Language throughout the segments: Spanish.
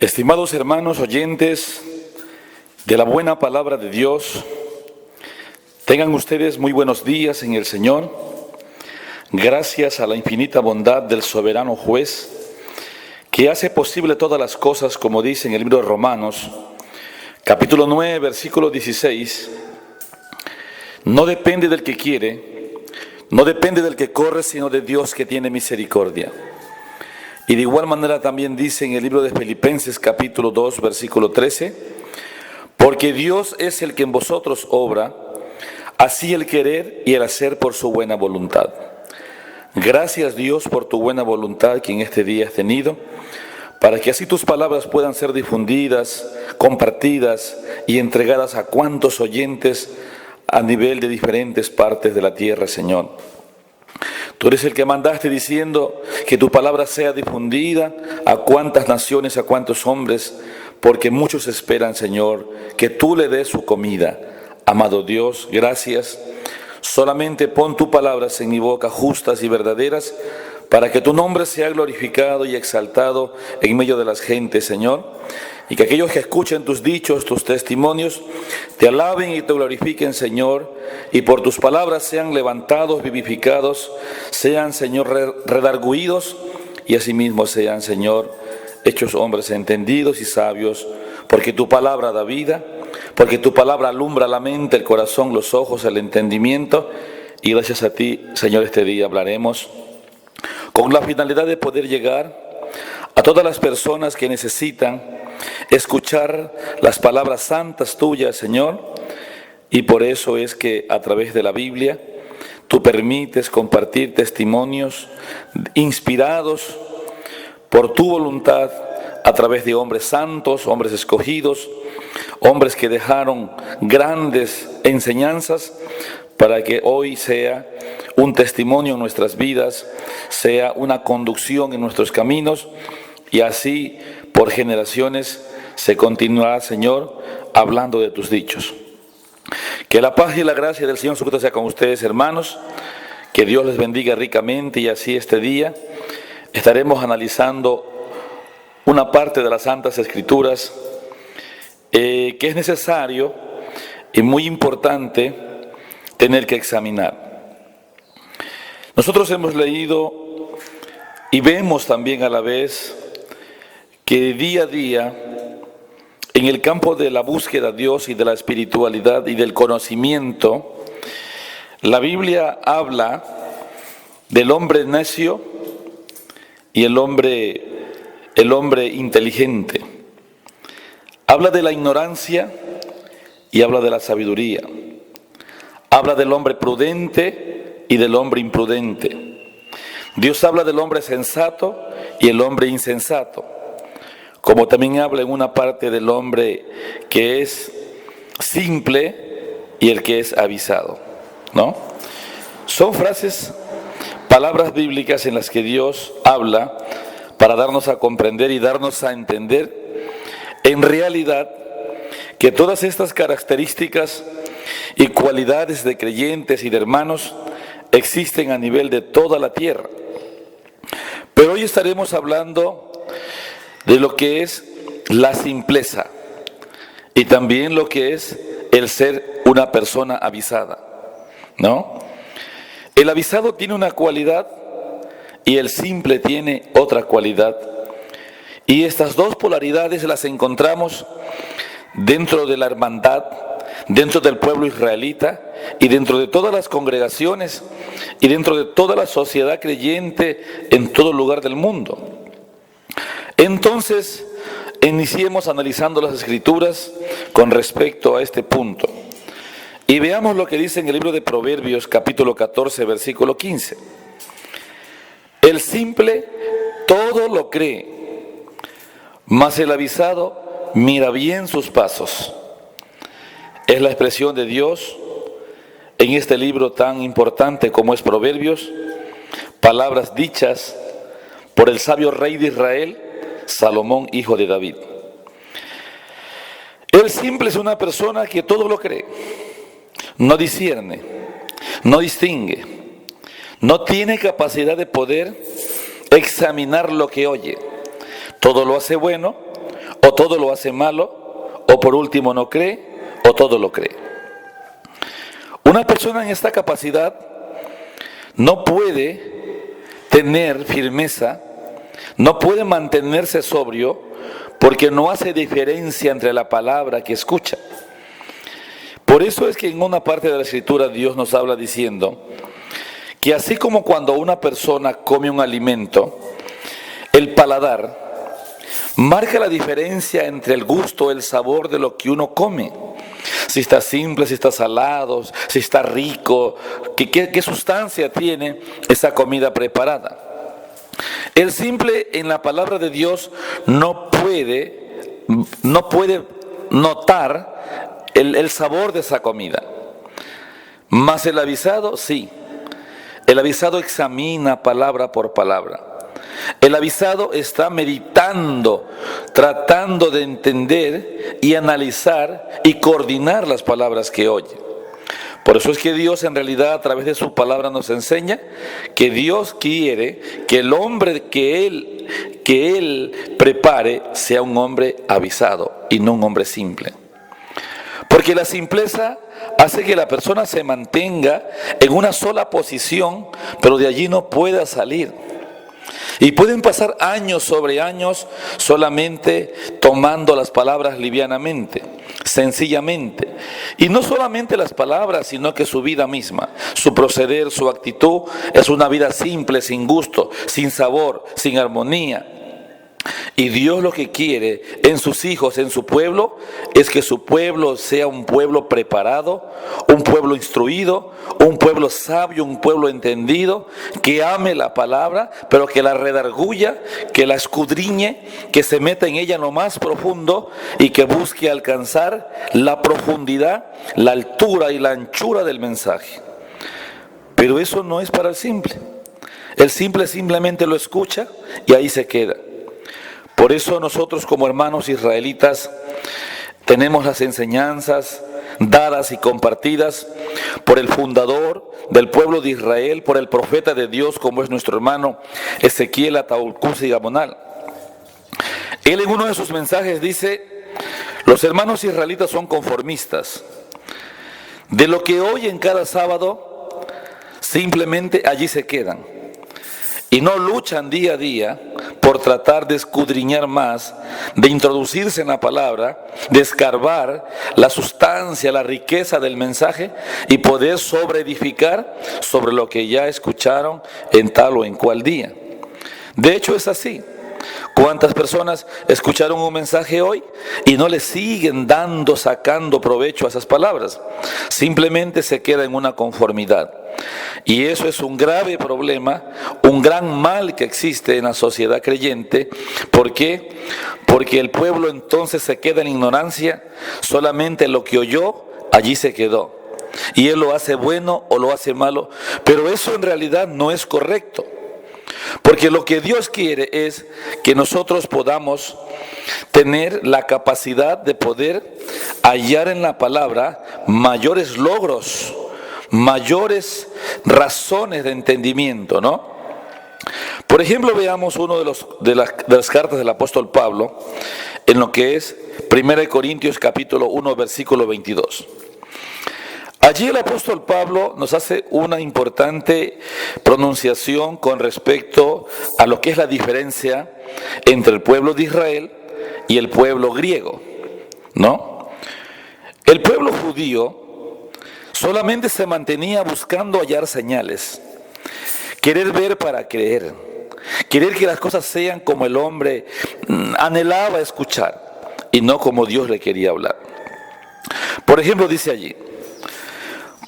Estimados hermanos oyentes de la buena palabra de Dios, tengan ustedes muy buenos días en el Señor. Gracias a la infinita bondad del soberano juez, que hace posible todas las cosas, como dice en el libro de Romanos, capítulo 9, versículo 16, no depende del que quiere, no depende del que corre, sino de Dios que tiene misericordia. Y de igual manera también dice en el libro de Filipenses capítulo 2 versículo 13, porque Dios es el que en vosotros obra, así el querer y el hacer por su buena voluntad. Gracias Dios por tu buena voluntad que en este día has tenido, para que así tus palabras puedan ser difundidas, compartidas y entregadas a cuantos oyentes a nivel de diferentes partes de la tierra, Señor. Tú eres el que mandaste diciendo que tu palabra sea difundida a cuantas naciones, a cuantos hombres, porque muchos esperan, Señor, que tú le des su comida. Amado Dios, gracias. Solamente pon tus palabras en mi boca justas y verdaderas, para que tu nombre sea glorificado y exaltado en medio de las gentes, Señor. Y que aquellos que escuchen tus dichos, tus testimonios, te alaben y te glorifiquen, Señor, y por tus palabras sean levantados, vivificados, sean, Señor, redarguidos, y asimismo sean, Señor, hechos hombres entendidos y sabios, porque tu palabra da vida, porque tu palabra alumbra la mente, el corazón, los ojos, el entendimiento, y gracias a ti, Señor, este día hablaremos con la finalidad de poder llegar a todas las personas que necesitan escuchar las palabras santas tuyas, Señor, y por eso es que a través de la Biblia tú permites compartir testimonios inspirados por tu voluntad a través de hombres santos, hombres escogidos, hombres que dejaron grandes enseñanzas para que hoy sea un testimonio en nuestras vidas, sea una conducción en nuestros caminos, y así por generaciones se continuará, Señor, hablando de tus dichos. Que la paz y la gracia del Señor Jesucristo sea con ustedes, hermanos. Que Dios les bendiga ricamente, y así este día estaremos analizando una parte de las Santas Escrituras que es necesario y muy importante tener que examinar. Nosotros hemos leído y vemos también a la vez que día a día, en el campo de la búsqueda de Dios y de la espiritualidad y del conocimiento, la Biblia habla del hombre necio y el hombre inteligente. Habla de la ignorancia y habla de la sabiduría. Habla del hombre prudente y del hombre imprudente. Dios habla del hombre sensato y el hombre insensato, como también habla en una parte del hombre que es simple y el que es avisado, ¿no? Son frases, palabras bíblicas en las que Dios habla para darnos a comprender y darnos a entender en realidad que todas estas características y cualidades de creyentes y de hermanos existen a nivel de toda la tierra. Pero hoy estaremos hablando de lo que es la simpleza y también lo que es el ser una persona avisada, ¿no? El avisado tiene una cualidad y el simple tiene otra cualidad, y estas dos polaridades las encontramos dentro de la hermandad, dentro del pueblo israelita y dentro de todas las congregaciones y dentro de toda la sociedad creyente en todo lugar del mundo. Entonces, iniciemos analizando las Escrituras con respecto a este punto. Y veamos lo que dice en el libro de Proverbios, capítulo 14, versículo 15. El simple todo lo cree, mas el avisado mira bien sus pasos. Es la expresión de Dios en este libro tan importante como es Proverbios, palabras dichas por el sabio rey de Israel, Salomón, hijo de David. El simple es una persona que todo lo cree, no discierne, no distingue, no tiene capacidad de poder examinar lo que oye. Todo lo hace bueno o todo lo hace malo, o por último no cree, o todo lo cree. Una persona en esta capacidad no puede tener firmeza, no puede mantenerse sobrio, porque no hace diferencia entre la palabra que escucha. Por eso es que en una parte de la Escritura Dios nos habla diciendo que así como cuando una persona come un alimento, el paladar marca la diferencia entre el gusto, el sabor de lo que uno come. Si está simple, si está salado, si está rico, qué sustancia tiene esa comida preparada. El simple en la palabra de Dios no puede notar el sabor de esa comida. Mas el avisado sí. El avisado examina palabra por palabra. El avisado está meditando, tratando de entender y analizar y coordinar las palabras que oye. Por eso es que Dios en realidad a través de su palabra nos enseña que Dios quiere que el hombre que Él prepare sea un hombre avisado y no un hombre simple. Porque la simpleza hace que la persona se mantenga en una sola posición, pero de allí no pueda salir. Y pueden pasar años sobre años solamente tomando las palabras livianamente, sencillamente. Y no solamente las palabras, sino que su vida misma, su proceder, su actitud, es una vida simple, sin gusto, sin sabor, sin armonía. Y Dios lo que quiere en sus hijos, en su pueblo, es que su pueblo sea un pueblo preparado, un pueblo instruido, un pueblo sabio, un pueblo entendido, que ame la palabra, pero que la redarguya, que la escudriñe, que se meta en ella en lo más profundo y que busque alcanzar la profundidad, la altura y la anchura del mensaje. Pero eso no es para el simple. El simple simplemente lo escucha y ahí se queda. Por eso nosotros como hermanos israelitas tenemos las enseñanzas dadas y compartidas por el fundador del pueblo de Israel, por el profeta de Dios como es nuestro hermano Ezequiel Ataulcusi Gamonal. Él en uno de sus mensajes dice: los hermanos israelitas son conformistas. De lo que oyen cada sábado, simplemente allí se quedan. Y no luchan día a día por tratar de escudriñar más, de introducirse en la palabra, de escarbar la sustancia, la riqueza del mensaje y poder sobreedificar sobre lo que ya escucharon en tal o en cual día. De hecho es así. ¿Cuántas personas escucharon un mensaje hoy y no le siguen sacando provecho a esas palabras? Simplemente se queda en una conformidad. Y eso es un grave problema, un gran mal que existe en la sociedad creyente. ¿Por qué? Porque el pueblo entonces se queda en ignorancia, solamente lo que oyó, allí se quedó. Y él lo hace bueno o lo hace malo, pero eso en realidad no es correcto. Porque lo que Dios quiere es que nosotros podamos tener la capacidad de poder hallar en la palabra mayores logros, mayores razones de entendimiento, ¿no? Por ejemplo, veamos uno de las cartas del apóstol Pablo en lo que es 1 Corintios capítulo 1 versículo 22. Allí el apóstol Pablo nos hace una importante pronunciación con respecto a lo que es la diferencia entre el pueblo de Israel y el pueblo griego, ¿no? El pueblo judío solamente se mantenía buscando hallar señales, querer ver para creer, querer que las cosas sean como el hombre anhelaba escuchar y no como Dios le quería hablar. Por ejemplo, dice allí: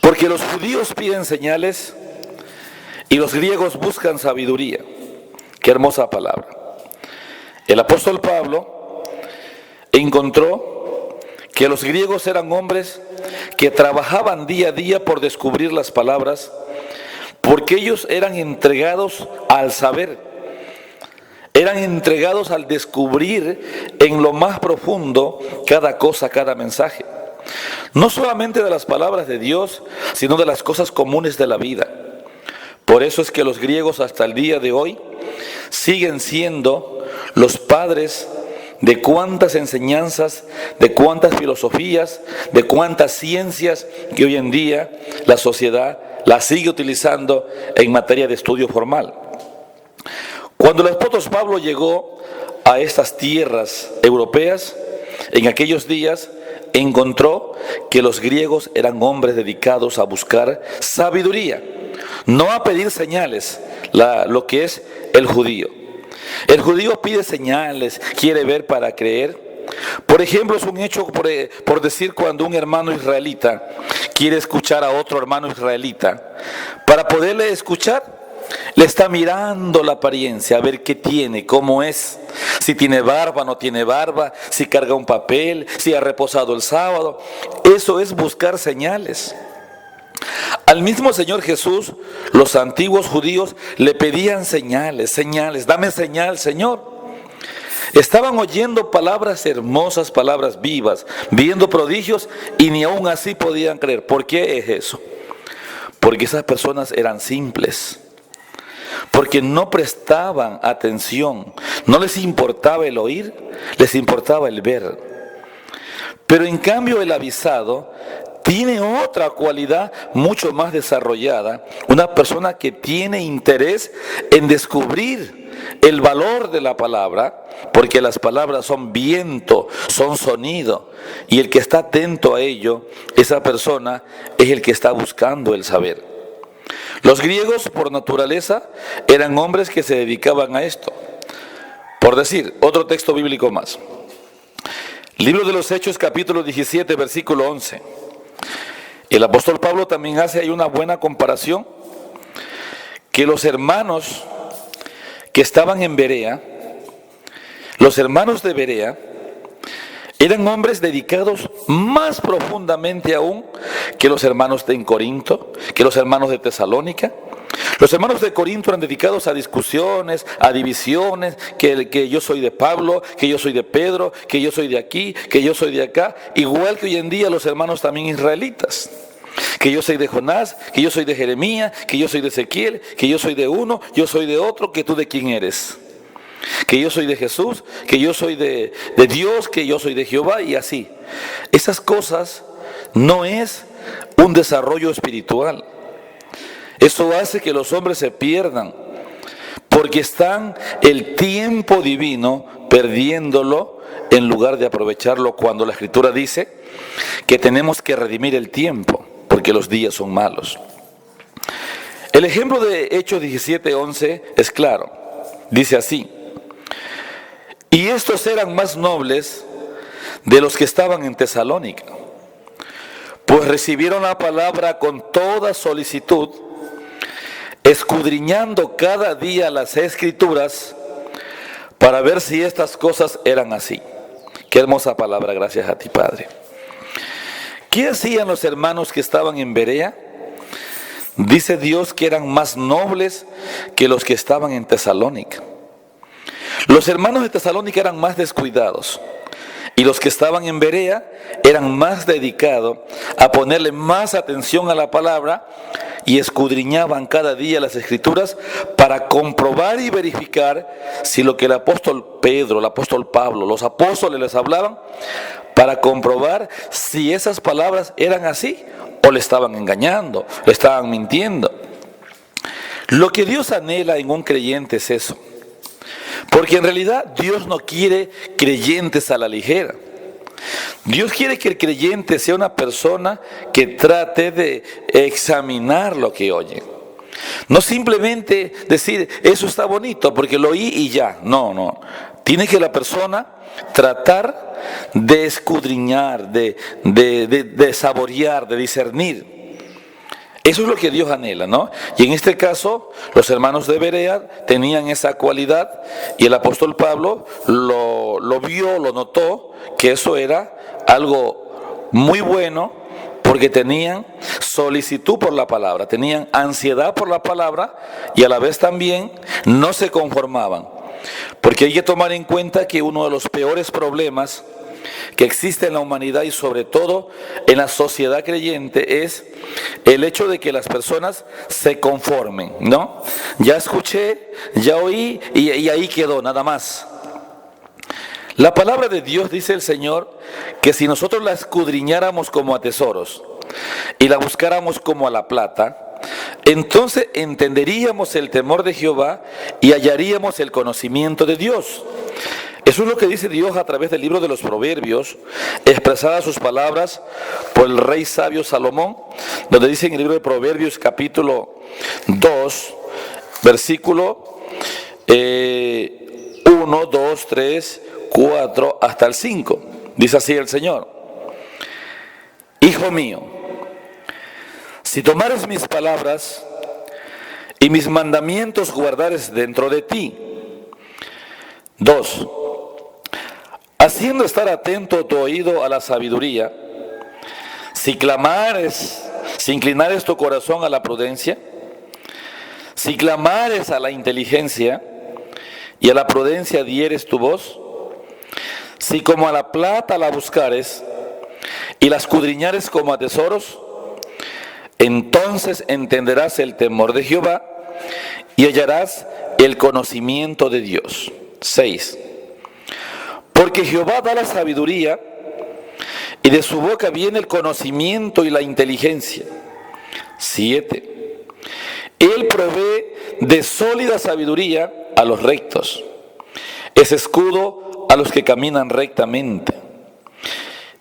porque los judíos piden señales y los griegos buscan sabiduría. Qué hermosa palabra. El apóstol Pablo encontró que los griegos eran hombres que trabajaban día a día por descubrir las palabras, porque ellos eran entregados al saber, eran entregados al descubrir en lo más profundo cada cosa, cada mensaje. No solamente de las palabras de Dios, sino de las cosas comunes de la vida. Por eso es que los griegos hasta el día de hoy siguen siendo los padres de cuántas enseñanzas, de cuántas filosofías, de cuántas ciencias que hoy en día la sociedad las sigue utilizando en materia de estudio formal. Cuando el apóstol Pablo llegó a estas tierras europeas, en aquellos días encontró que los griegos eran hombres dedicados a buscar sabiduría, no a pedir señales, lo que es el judío. El judío pide señales, quiere ver para creer. Por ejemplo, es un hecho por decir cuando un hermano israelita quiere escuchar a otro hermano israelita, para poderle escuchar, le está mirando la apariencia, a ver qué tiene, cómo es, si tiene barba, no tiene barba, si carga un papel, si ha reposado el sábado. Eso es buscar señales. Al mismo Señor Jesús, los antiguos judíos le pedían señales, dame señal, Señor. Estaban oyendo palabras hermosas, palabras vivas, viendo prodigios y ni aún así podían creer. ¿Por qué es eso? Porque esas personas eran simples. Porque no prestaban atención, no les importaba el oír, les importaba el ver. Pero en cambio el avisado tiene otra cualidad mucho más desarrollada, una persona que tiene interés en descubrir el valor de la palabra, porque las palabras son viento, son sonido, y el que está atento a ello, esa persona es el que está buscando el saber. Los griegos, por naturaleza, eran hombres que se dedicaban a esto. Por decir, otro texto bíblico más. Libro de los Hechos, capítulo 17, versículo 11. El apóstol Pablo también hace ahí una buena comparación, que los hermanos que estaban en Berea, los hermanos de Berea, eran hombres dedicados más profundamente aún que los hermanos de Corinto, que los hermanos de Tesalónica. Los hermanos de Corinto eran dedicados a discusiones, a divisiones, que yo soy de Pablo, que yo soy de Pedro, que yo soy de aquí, que yo soy de acá, igual que hoy en día los hermanos también israelitas. Que yo soy de Jonás, que yo soy de Jeremías, que yo soy de Ezequiel, que yo soy de uno, yo soy de otro, que tú de quién eres. Que yo soy de Jesús, que yo soy de Dios, que yo soy de Jehová y así. Esas cosas no es un desarrollo espiritual. Eso hace que los hombres se pierdan, porque están el tiempo divino perdiéndolo en lugar de aprovecharlo, cuando la Escritura dice que tenemos que redimir el tiempo, porque los días son malos. El ejemplo de Hechos 17:11 es claro. Dice así: y estos eran más nobles de los que estaban en Tesalónica, pues recibieron la palabra con toda solicitud, escudriñando cada día las Escrituras para ver si estas cosas eran así. Qué hermosa palabra, gracias a ti, Padre. ¿Qué hacían los hermanos que estaban en Berea? Dice Dios que eran más nobles que los que estaban en Tesalónica. Los hermanos de Tesalónica eran más descuidados, y los que estaban en Berea eran más dedicados a ponerle más atención a la palabra y escudriñaban cada día las Escrituras para comprobar y verificar si lo que el apóstol Pedro, el apóstol Pablo, los apóstoles les hablaban, para comprobar si esas palabras eran así o le estaban engañando, le estaban mintiendo. Lo que Dios anhela en un creyente es eso. Porque en realidad Dios no quiere creyentes a la ligera. Dios quiere que el creyente sea una persona que trate de examinar lo que oye. No simplemente decir, eso está bonito porque lo oí y ya. No. Tiene que la persona tratar de escudriñar, de saborear, de discernir. Eso es lo que Dios anhela, ¿no? Y en este caso, los hermanos de Berea tenían esa cualidad y el apóstol Pablo lo vio, lo notó, que eso era algo muy bueno, porque tenían solicitud por la palabra, tenían ansiedad por la palabra y a la vez también no se conformaban. Porque hay que tomar en cuenta que uno de los peores problemas que existe en la humanidad y sobre todo en la sociedad creyente es el hecho de que las personas se conformen, ¿no? Ya escuché, ya oí y ahí quedó, nada más. La palabra de Dios, dice el Señor, que si nosotros la escudriñáramos como a tesoros y la buscáramos como a la plata, entonces entenderíamos el temor de Jehová y hallaríamos el conocimiento de Dios. Eso es lo que dice Dios a través del libro de los Proverbios, expresadas sus palabras por el rey sabio Salomón, donde dice en el libro de Proverbios capítulo 2, versículo 1, 2, 3, 4 hasta el 5. Dice así el Señor: Hijo mío, si tomares mis palabras y mis mandamientos guardares dentro de ti. 2. Haciendo estar atento tu oído a la sabiduría, si inclinares tu corazón a la prudencia, si clamares a la inteligencia y a la prudencia dieres tu voz, si como a la plata la buscares y la escudriñares como a tesoros, entonces entenderás el temor de Jehová y hallarás el conocimiento de Dios. 6. Porque Jehová da la sabiduría y de su boca viene el conocimiento y la inteligencia. 7. Él provee de sólida sabiduría a los rectos. Es escudo a los que caminan rectamente.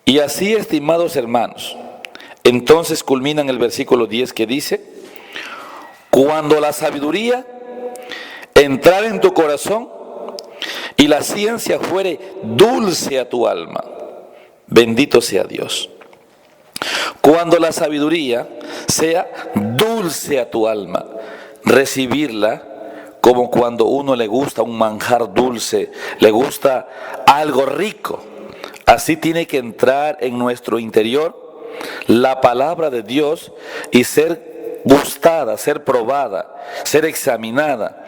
Y así, estimados hermanos, entonces culminan el versículo 10 que dice: cuando la sabiduría entrar en tu corazón y la ciencia fuere dulce a tu alma, bendito sea Dios. Cuando la sabiduría sea dulce a tu alma, recibirla como cuando uno le gusta un manjar dulce, le gusta algo rico. Así tiene que entrar en nuestro interior la palabra de Dios y ser gustada, ser probada, ser examinada.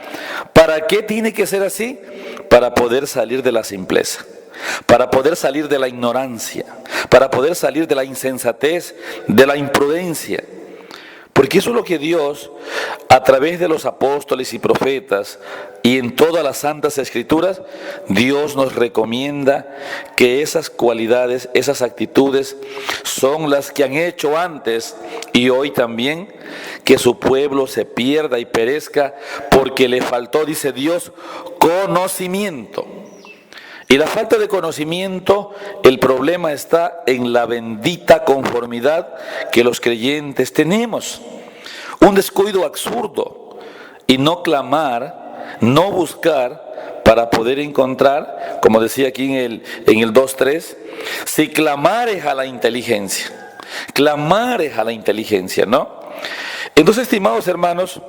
¿Para qué tiene que ser así? Para poder salir de la simpleza, para poder salir de la ignorancia, para poder salir de la insensatez, de la imprudencia. Porque eso es lo que Dios, a través de los apóstoles y profetas y en todas las santas escrituras, Dios nos recomienda que esas cualidades, esas actitudes son las que han hecho antes y hoy también que su pueblo se pierda y perezca porque le faltó, dice Dios, conocimiento. Y la falta de conocimiento, el problema está en la bendita conformidad que los creyentes tenemos. Un descuido absurdo y no clamar, no buscar para poder encontrar, como decía aquí en el 2.3, si clamares a la inteligencia, ¿no? Entonces, estimados hermanos,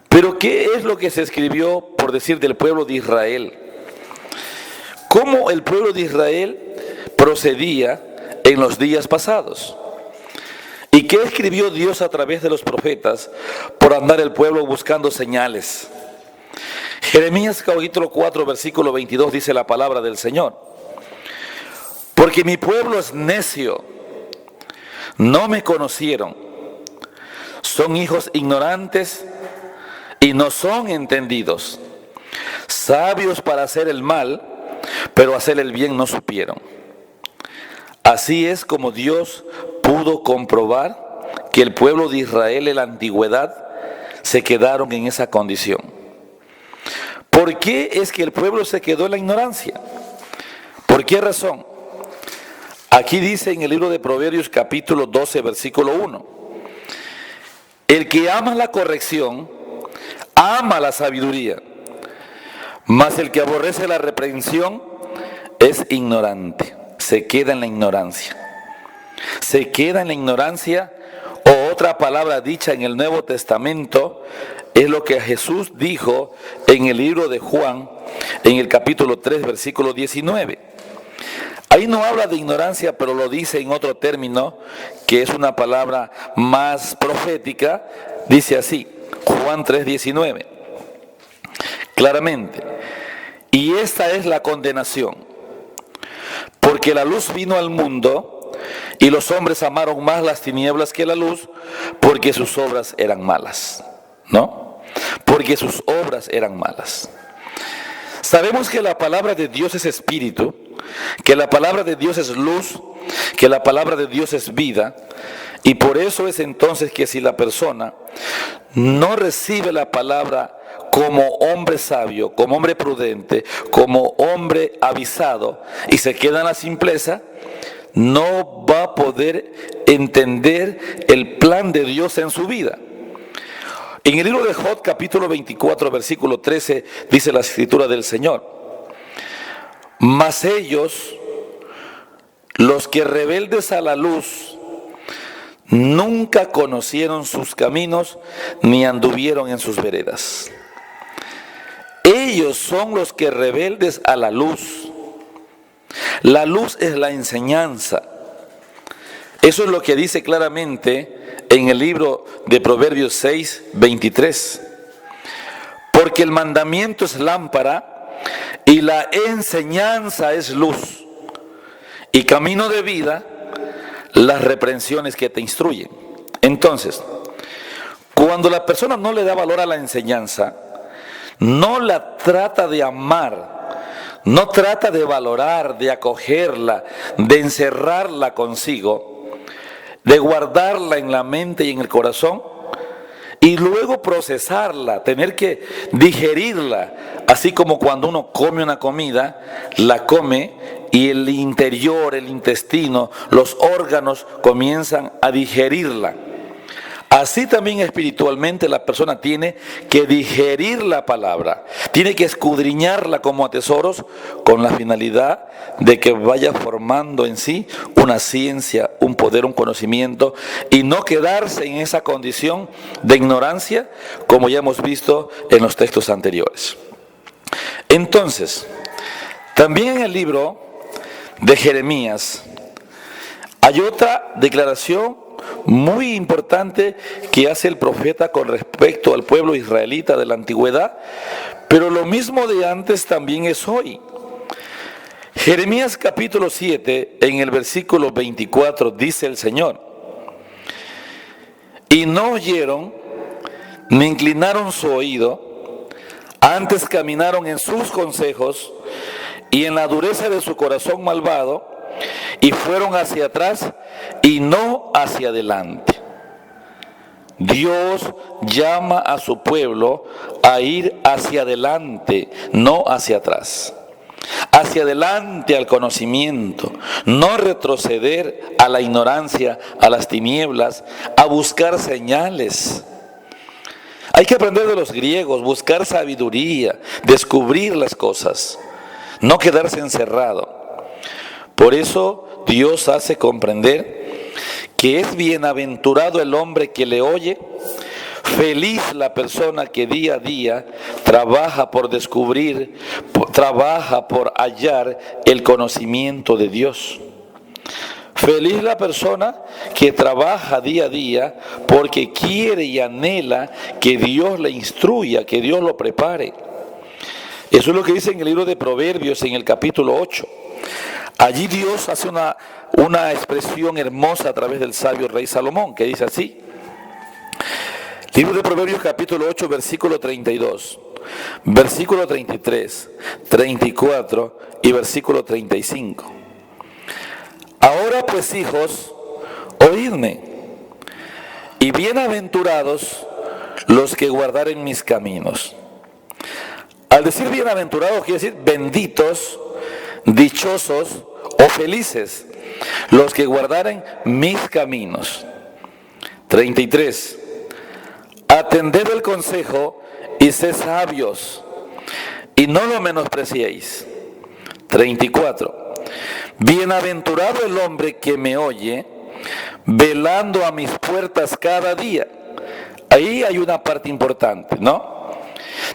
¿pero qué es lo que se escribió, por decir, del pueblo de Israel? ¿Cómo el pueblo de Israel procedía en los días pasados? ¿Y qué escribió Dios a través de los profetas por andar el pueblo buscando señales? Jeremías capítulo 4, versículo 22 dice la palabra del Señor: porque mi pueblo es necio, no me conocieron, son hijos ignorantes y no son entendidos, sabios para hacer el mal, pero hacer el bien no supieron. Así es como Dios pudo comprobar que el pueblo de Israel en la antigüedad se quedaron en esa condición. ¿Por qué es que el pueblo se quedó en la ignorancia? ¿Por qué razón? Aquí dice en el libro de Proverbios capítulo 12 versículo 1: el que ama la corrección, ama la sabiduría, mas el que aborrece la reprensión es ignorante. Se queda en la ignorancia. Se queda en la ignorancia, o otra palabra dicha en el Nuevo Testamento, es lo que Jesús dijo en el libro de Juan, en el capítulo 3, versículo 19. Ahí no habla de ignorancia, pero lo dice en otro término, que es una palabra más profética. Dice así, Juan 3, 19. Claramente: y esta es la condenación, porque la luz vino al mundo y los hombres amaron más las tinieblas que la luz, porque sus obras eran malas, ¿no? Porque sus obras eran malas. Sabemos que la palabra de Dios es espíritu, que la palabra de Dios es luz, que la palabra de Dios es vida, y por eso es entonces que si la persona no recibe la palabra como hombre sabio, como hombre prudente, como hombre avisado, y se queda en la simpleza, no va a poder entender el plan de Dios en su vida. En el libro de Job, capítulo 24, versículo 13, dice la escritura del Señor: mas ellos, los que rebeldes a la luz, nunca conocieron sus caminos, ni anduvieron en sus veredas. Ellos son los que rebeldes a la luz. La luz es la enseñanza. Eso es lo que dice claramente en el libro de Proverbios 6, 23. Porque el mandamiento es lámpara y la enseñanza es luz, y camino de vida las reprensiones que te instruyen. Entonces, cuando la persona no le da valor a la enseñanza, no la trata de amar, no trata de valorar, de acogerla, de encerrarla consigo, de guardarla en la mente y en el corazón, y luego procesarla, tener que digerirla, así como cuando uno come una comida, la come y el interior, el intestino, los órganos comienzan a digerirla. Así también espiritualmente la persona tiene que digerir la palabra, tiene que escudriñarla como a tesoros, con la finalidad de que vaya formando en sí una ciencia, un poder, un conocimiento, y no quedarse en esa condición de ignorancia, como ya hemos visto en los textos anteriores. Entonces, también en el libro de Jeremías hay otra declaración muy importante que hace el profeta con respecto al pueblo israelita de la antigüedad, pero lo mismo de antes también es hoy. Jeremías capítulo 7, en el versículo 24, dice el Señor: y no oyeron, ni inclinaron su oído, antes caminaron en sus consejos y en la dureza de su corazón malvado, y fueron hacia atrás y no hacia adelante. Dios llama a su pueblo a ir hacia adelante, no hacia atrás. Hacia adelante al conocimiento, no retroceder a la ignorancia, a las tinieblas, a buscar señales. Hay que aprender de los griegos, buscar sabiduría, descubrir las cosas, no quedarse encerrado. Por eso Dios hace comprender que es bienaventurado el hombre que le oye, feliz la persona que día a día trabaja por descubrir, trabaja por hallar el conocimiento de Dios. Feliz la persona que trabaja día a día porque quiere y anhela que Dios le instruya, que Dios lo prepare. Eso es lo que dice en el libro de Proverbios, en el capítulo 8. Allí Dios hace una expresión hermosa a través del sabio rey Salomón, que dice así. Libro de Proverbios capítulo 8, versículo 32, versículo 33, 34 y versículo 35. Ahora pues, hijos, oídme, y bienaventurados los que guardaren mis caminos. Al decir bienaventurados quiere decir benditos, dichosos o felices los que guardaren mis caminos. 33. Atended el consejo y sed sabios, y no lo menospreciéis. 34. Bienaventurado el hombre que me oye, velando a mis puertas cada día. Ahí hay una parte importante, ¿no?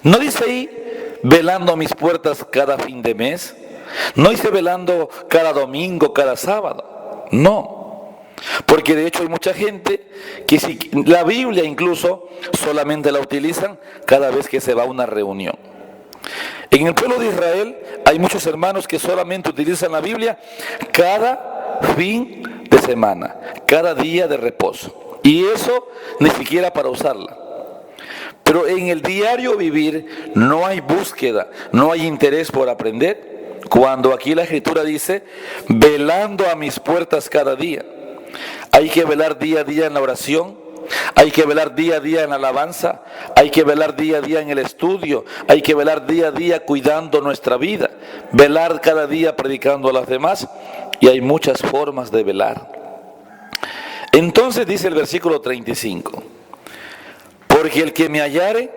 No dice ahí velando a mis puertas cada fin de mes, no dice velando cada domingo, cada sábado, no. Porque de hecho hay mucha gente que si la Biblia incluso solamente la utilizan cada vez que se va a una reunión. En el pueblo de Israel hay muchos hermanos que solamente utilizan la Biblia cada fin de semana, cada día de reposo. Y eso ni siquiera para usarla. Pero en el diario vivir no hay búsqueda, no hay interés por aprender. Cuando aquí la Escritura dice, velando a mis puertas cada día. Hay que velar día a día en la oración, hay que velar día a día en la alabanza, hay que velar día a día en el estudio, hay que velar día a día cuidando nuestra vida, velar cada día predicando a los demás, y hay muchas formas de velar. Entonces dice el versículo 35, porque el que me hallare,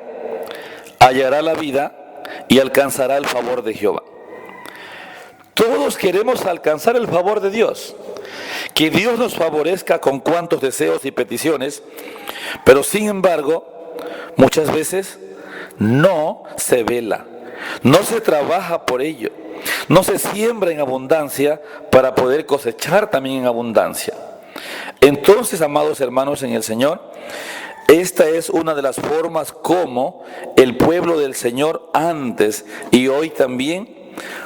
hallará la vida y alcanzará el favor de Jehová. Todos queremos alcanzar el favor de Dios, que Dios nos favorezca con cuantos deseos y peticiones, pero sin embargo, muchas veces no se vela, no se trabaja por ello, no se siembra en abundancia para poder cosechar también en abundancia. Entonces, amados hermanos en el Señor, esta es una de las formas como el pueblo del Señor antes y hoy también,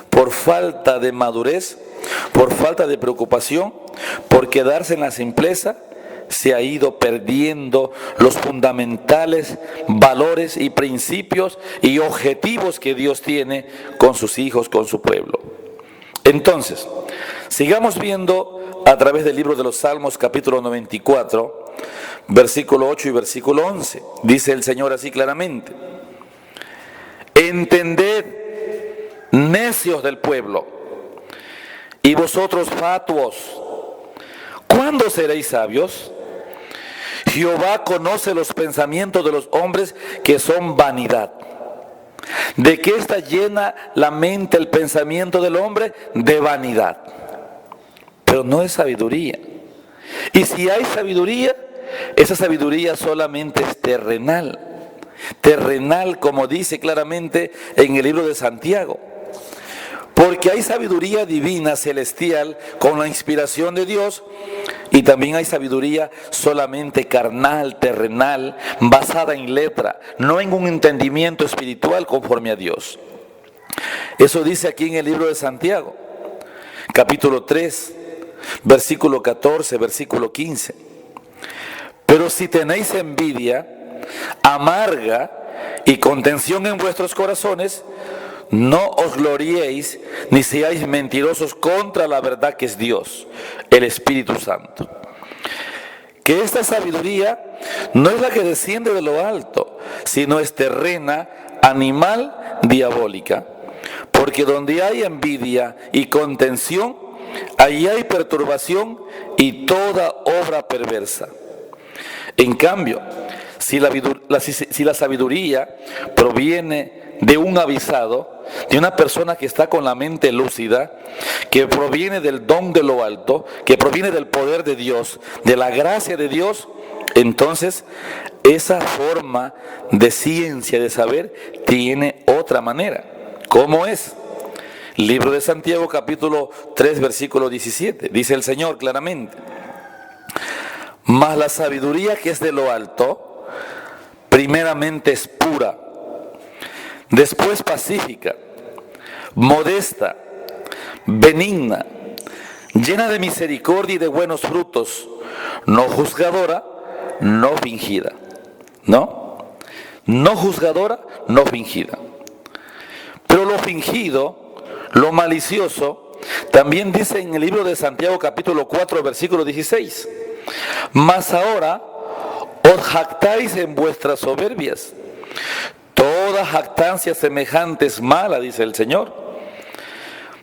por falta de madurez, por falta de preocupación, por quedarse en la simpleza, se ha ido perdiendo los fundamentales valores y principios y objetivos que Dios tiene con sus hijos, con su pueblo. Entonces, sigamos viendo a través del libro de los Salmos, capítulo 94, versículo 8 y versículo 11. Dice el Señor así claramente: entended, necios del pueblo, y vosotros fatuos, ¿cuándo seréis sabios? Jehová conoce los pensamientos de los hombres, que son vanidad. ¿De qué está llena la mente, el pensamiento del hombre? De vanidad. Pero no es sabiduría. Y si hay sabiduría, esa sabiduría solamente es terrenal. Terrenal, como dice claramente en el libro de Santiago. Porque hay sabiduría divina, celestial, con la inspiración de Dios, y también hay sabiduría solamente carnal, terrenal, basada en letra, no en un entendimiento espiritual conforme a Dios. Eso dice aquí en el libro de Santiago, capítulo 3, versículo 14, versículo 15. Pero si tenéis envidia amarga y contención en vuestros corazones, no os gloriéis ni seáis mentirosos contra la verdad que es Dios, el Espíritu Santo. Que esta sabiduría no es la que desciende de lo alto, sino es terrena, animal, diabólica. Porque donde hay envidia y contención, ahí hay perturbación y toda obra perversa. En cambio, si la sabiduría proviene de un avisado, de una persona que está con la mente lúcida, que proviene del don de lo alto, que proviene del poder de Dios, de la gracia de Dios, entonces esa forma de ciencia, de saber, tiene otra manera. ¿Cómo es? Libro de Santiago, capítulo 3, versículo 17. Dice el Señor claramente: mas la sabiduría que es de lo alto, primeramente es pura, después pacífica, modesta, benigna, llena de misericordia y de buenos frutos, no juzgadora, no fingida. No juzgadora, no fingida. Pero lo fingido, lo malicioso, también dice en el libro de Santiago capítulo 4, versículo 16. Mas ahora os jactáis en vuestras soberbias. Toda jactancia semejante es mala, dice el Señor.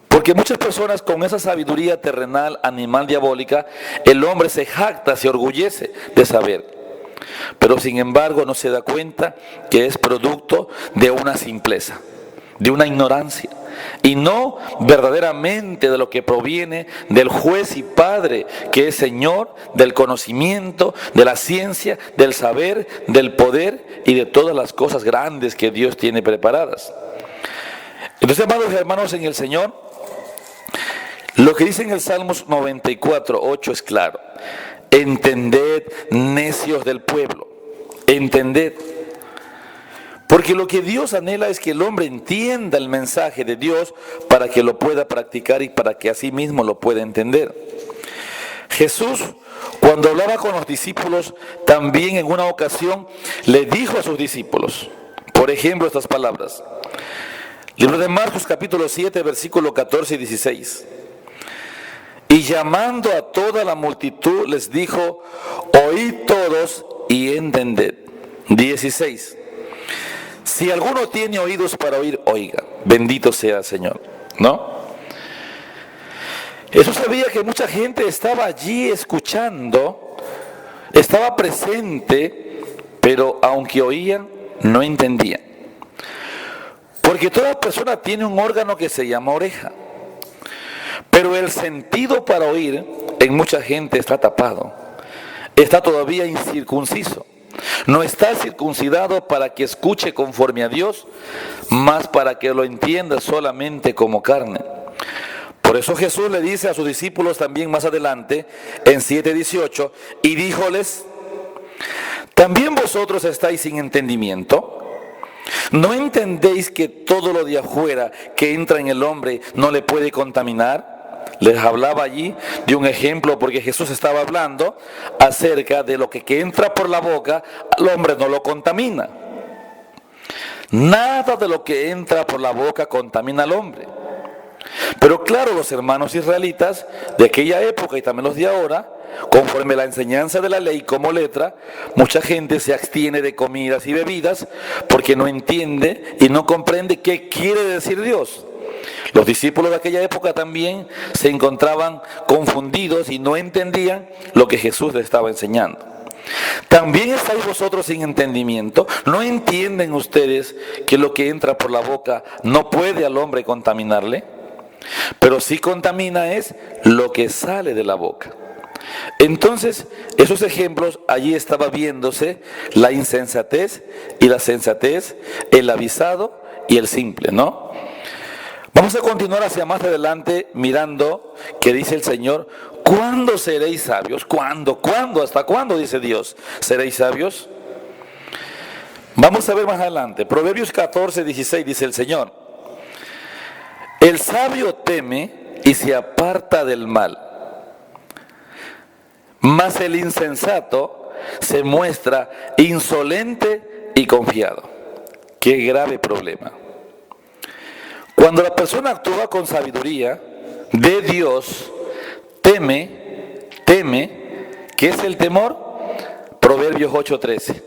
Porque muchas personas con esa sabiduría terrenal, animal, diabólica, el hombre se jacta, se orgullece de saber. Pero sin embargo no se da cuenta que es producto de una simpleza, de una ignorancia, y no verdaderamente de lo que proviene del juez y padre, que es Señor, del conocimiento, de la ciencia, del saber, del poder y de todas las cosas grandes que Dios tiene preparadas. Entonces, amados hermanos en el Señor, lo que dice en el Salmos 94, 8 es claro: entended, necios del pueblo, entended. Porque lo que Dios anhela es que el hombre entienda el mensaje de Dios para que lo pueda practicar y para que así mismo lo pueda entender. Jesús, cuando hablaba con los discípulos, también en una ocasión le dijo a sus discípulos, por ejemplo, estas palabras. Libro de Marcos, capítulo 7, versículos 14 y 16. Y llamando a toda la multitud, les dijo, oíd todos y entended. 16. Si alguno tiene oídos para oír, oiga. Bendito sea el Señor. ¿No? Jesús sabía que mucha gente estaba allí escuchando, estaba presente, pero aunque oían, no entendían. Porque toda persona tiene un órgano que se llama oreja. Pero el sentido para oír en mucha gente está tapado. Está todavía incircunciso. No está circuncidado para que escuche conforme a Dios, más para que lo entienda solamente como carne. Por eso Jesús le dice a sus discípulos también más adelante, en 7:18, y díjoles, ¿también vosotros estáis sin entendimiento? ¿No entendéis que todo lo de afuera que entra en el hombre no le puede contaminar? Les hablaba allí de un ejemplo porque Jesús estaba hablando acerca de lo que entra por la boca, al hombre no lo contamina. Nada de lo que entra por la boca contamina al hombre. Pero claro, los hermanos israelitas de aquella época y también los de ahora, conforme a la enseñanza de la ley como letra, mucha gente se abstiene de comidas y bebidas porque no entiende y no comprende qué quiere decir Dios. Los discípulos de aquella época también se encontraban confundidos y no entendían lo que Jesús les estaba enseñando. ¿También estáis vosotros sin entendimiento? ¿No entienden ustedes que lo que entra por la boca no puede al hombre contaminarle? Pero sí contamina es lo que sale de la boca. Entonces, esos ejemplos, allí estaba viéndose la insensatez y la sensatez, el avisado y el simple, ¿no? Vamos a continuar hacia más adelante mirando que dice el Señor, ¿cuándo seréis sabios? ¿Cuándo? ¿Cuándo? ¿Hasta cuándo? Dice Dios, ¿seréis sabios? Vamos a ver más adelante, Proverbios 14:16 dice el Señor, el sabio teme y se aparta del mal, mas el insensato se muestra insolente y confiado. Qué grave problema. Cuando la persona actúa con sabiduría de Dios, teme, ¿qué es el temor? Proverbios 8:13.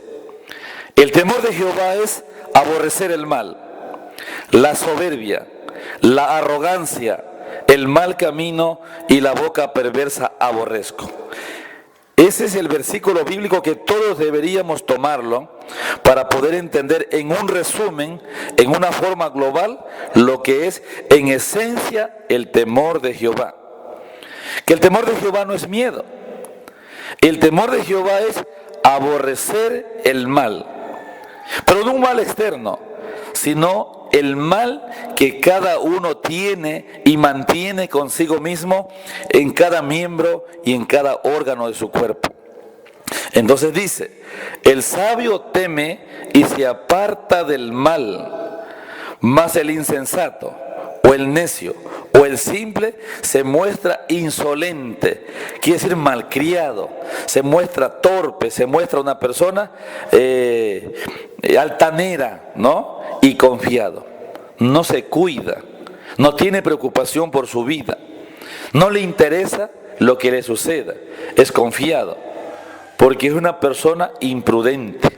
El temor de Jehová es aborrecer el mal, la soberbia, la arrogancia, el mal camino y la boca perversa aborrezco. Ese es el versículo bíblico que todos deberíamos tomarlo para poder entender en un resumen, en una forma global, lo que es en esencia el temor de Jehová. Que el temor de Jehová no es miedo. El temor de Jehová es aborrecer el mal. Pero no un mal externo, sino el mal que cada uno tiene y mantiene consigo mismo en cada miembro y en cada órgano de su cuerpo. Entonces dice, el sabio teme y se aparta del mal, mas el insensato o el necio o el simple se muestra insolente, quiere decir malcriado, se muestra torpe, se muestra una persona altanera, ¿no? Y confiado. No se cuida, no tiene preocupación por su vida, no le interesa lo que le suceda, es confiado, porque es una persona imprudente.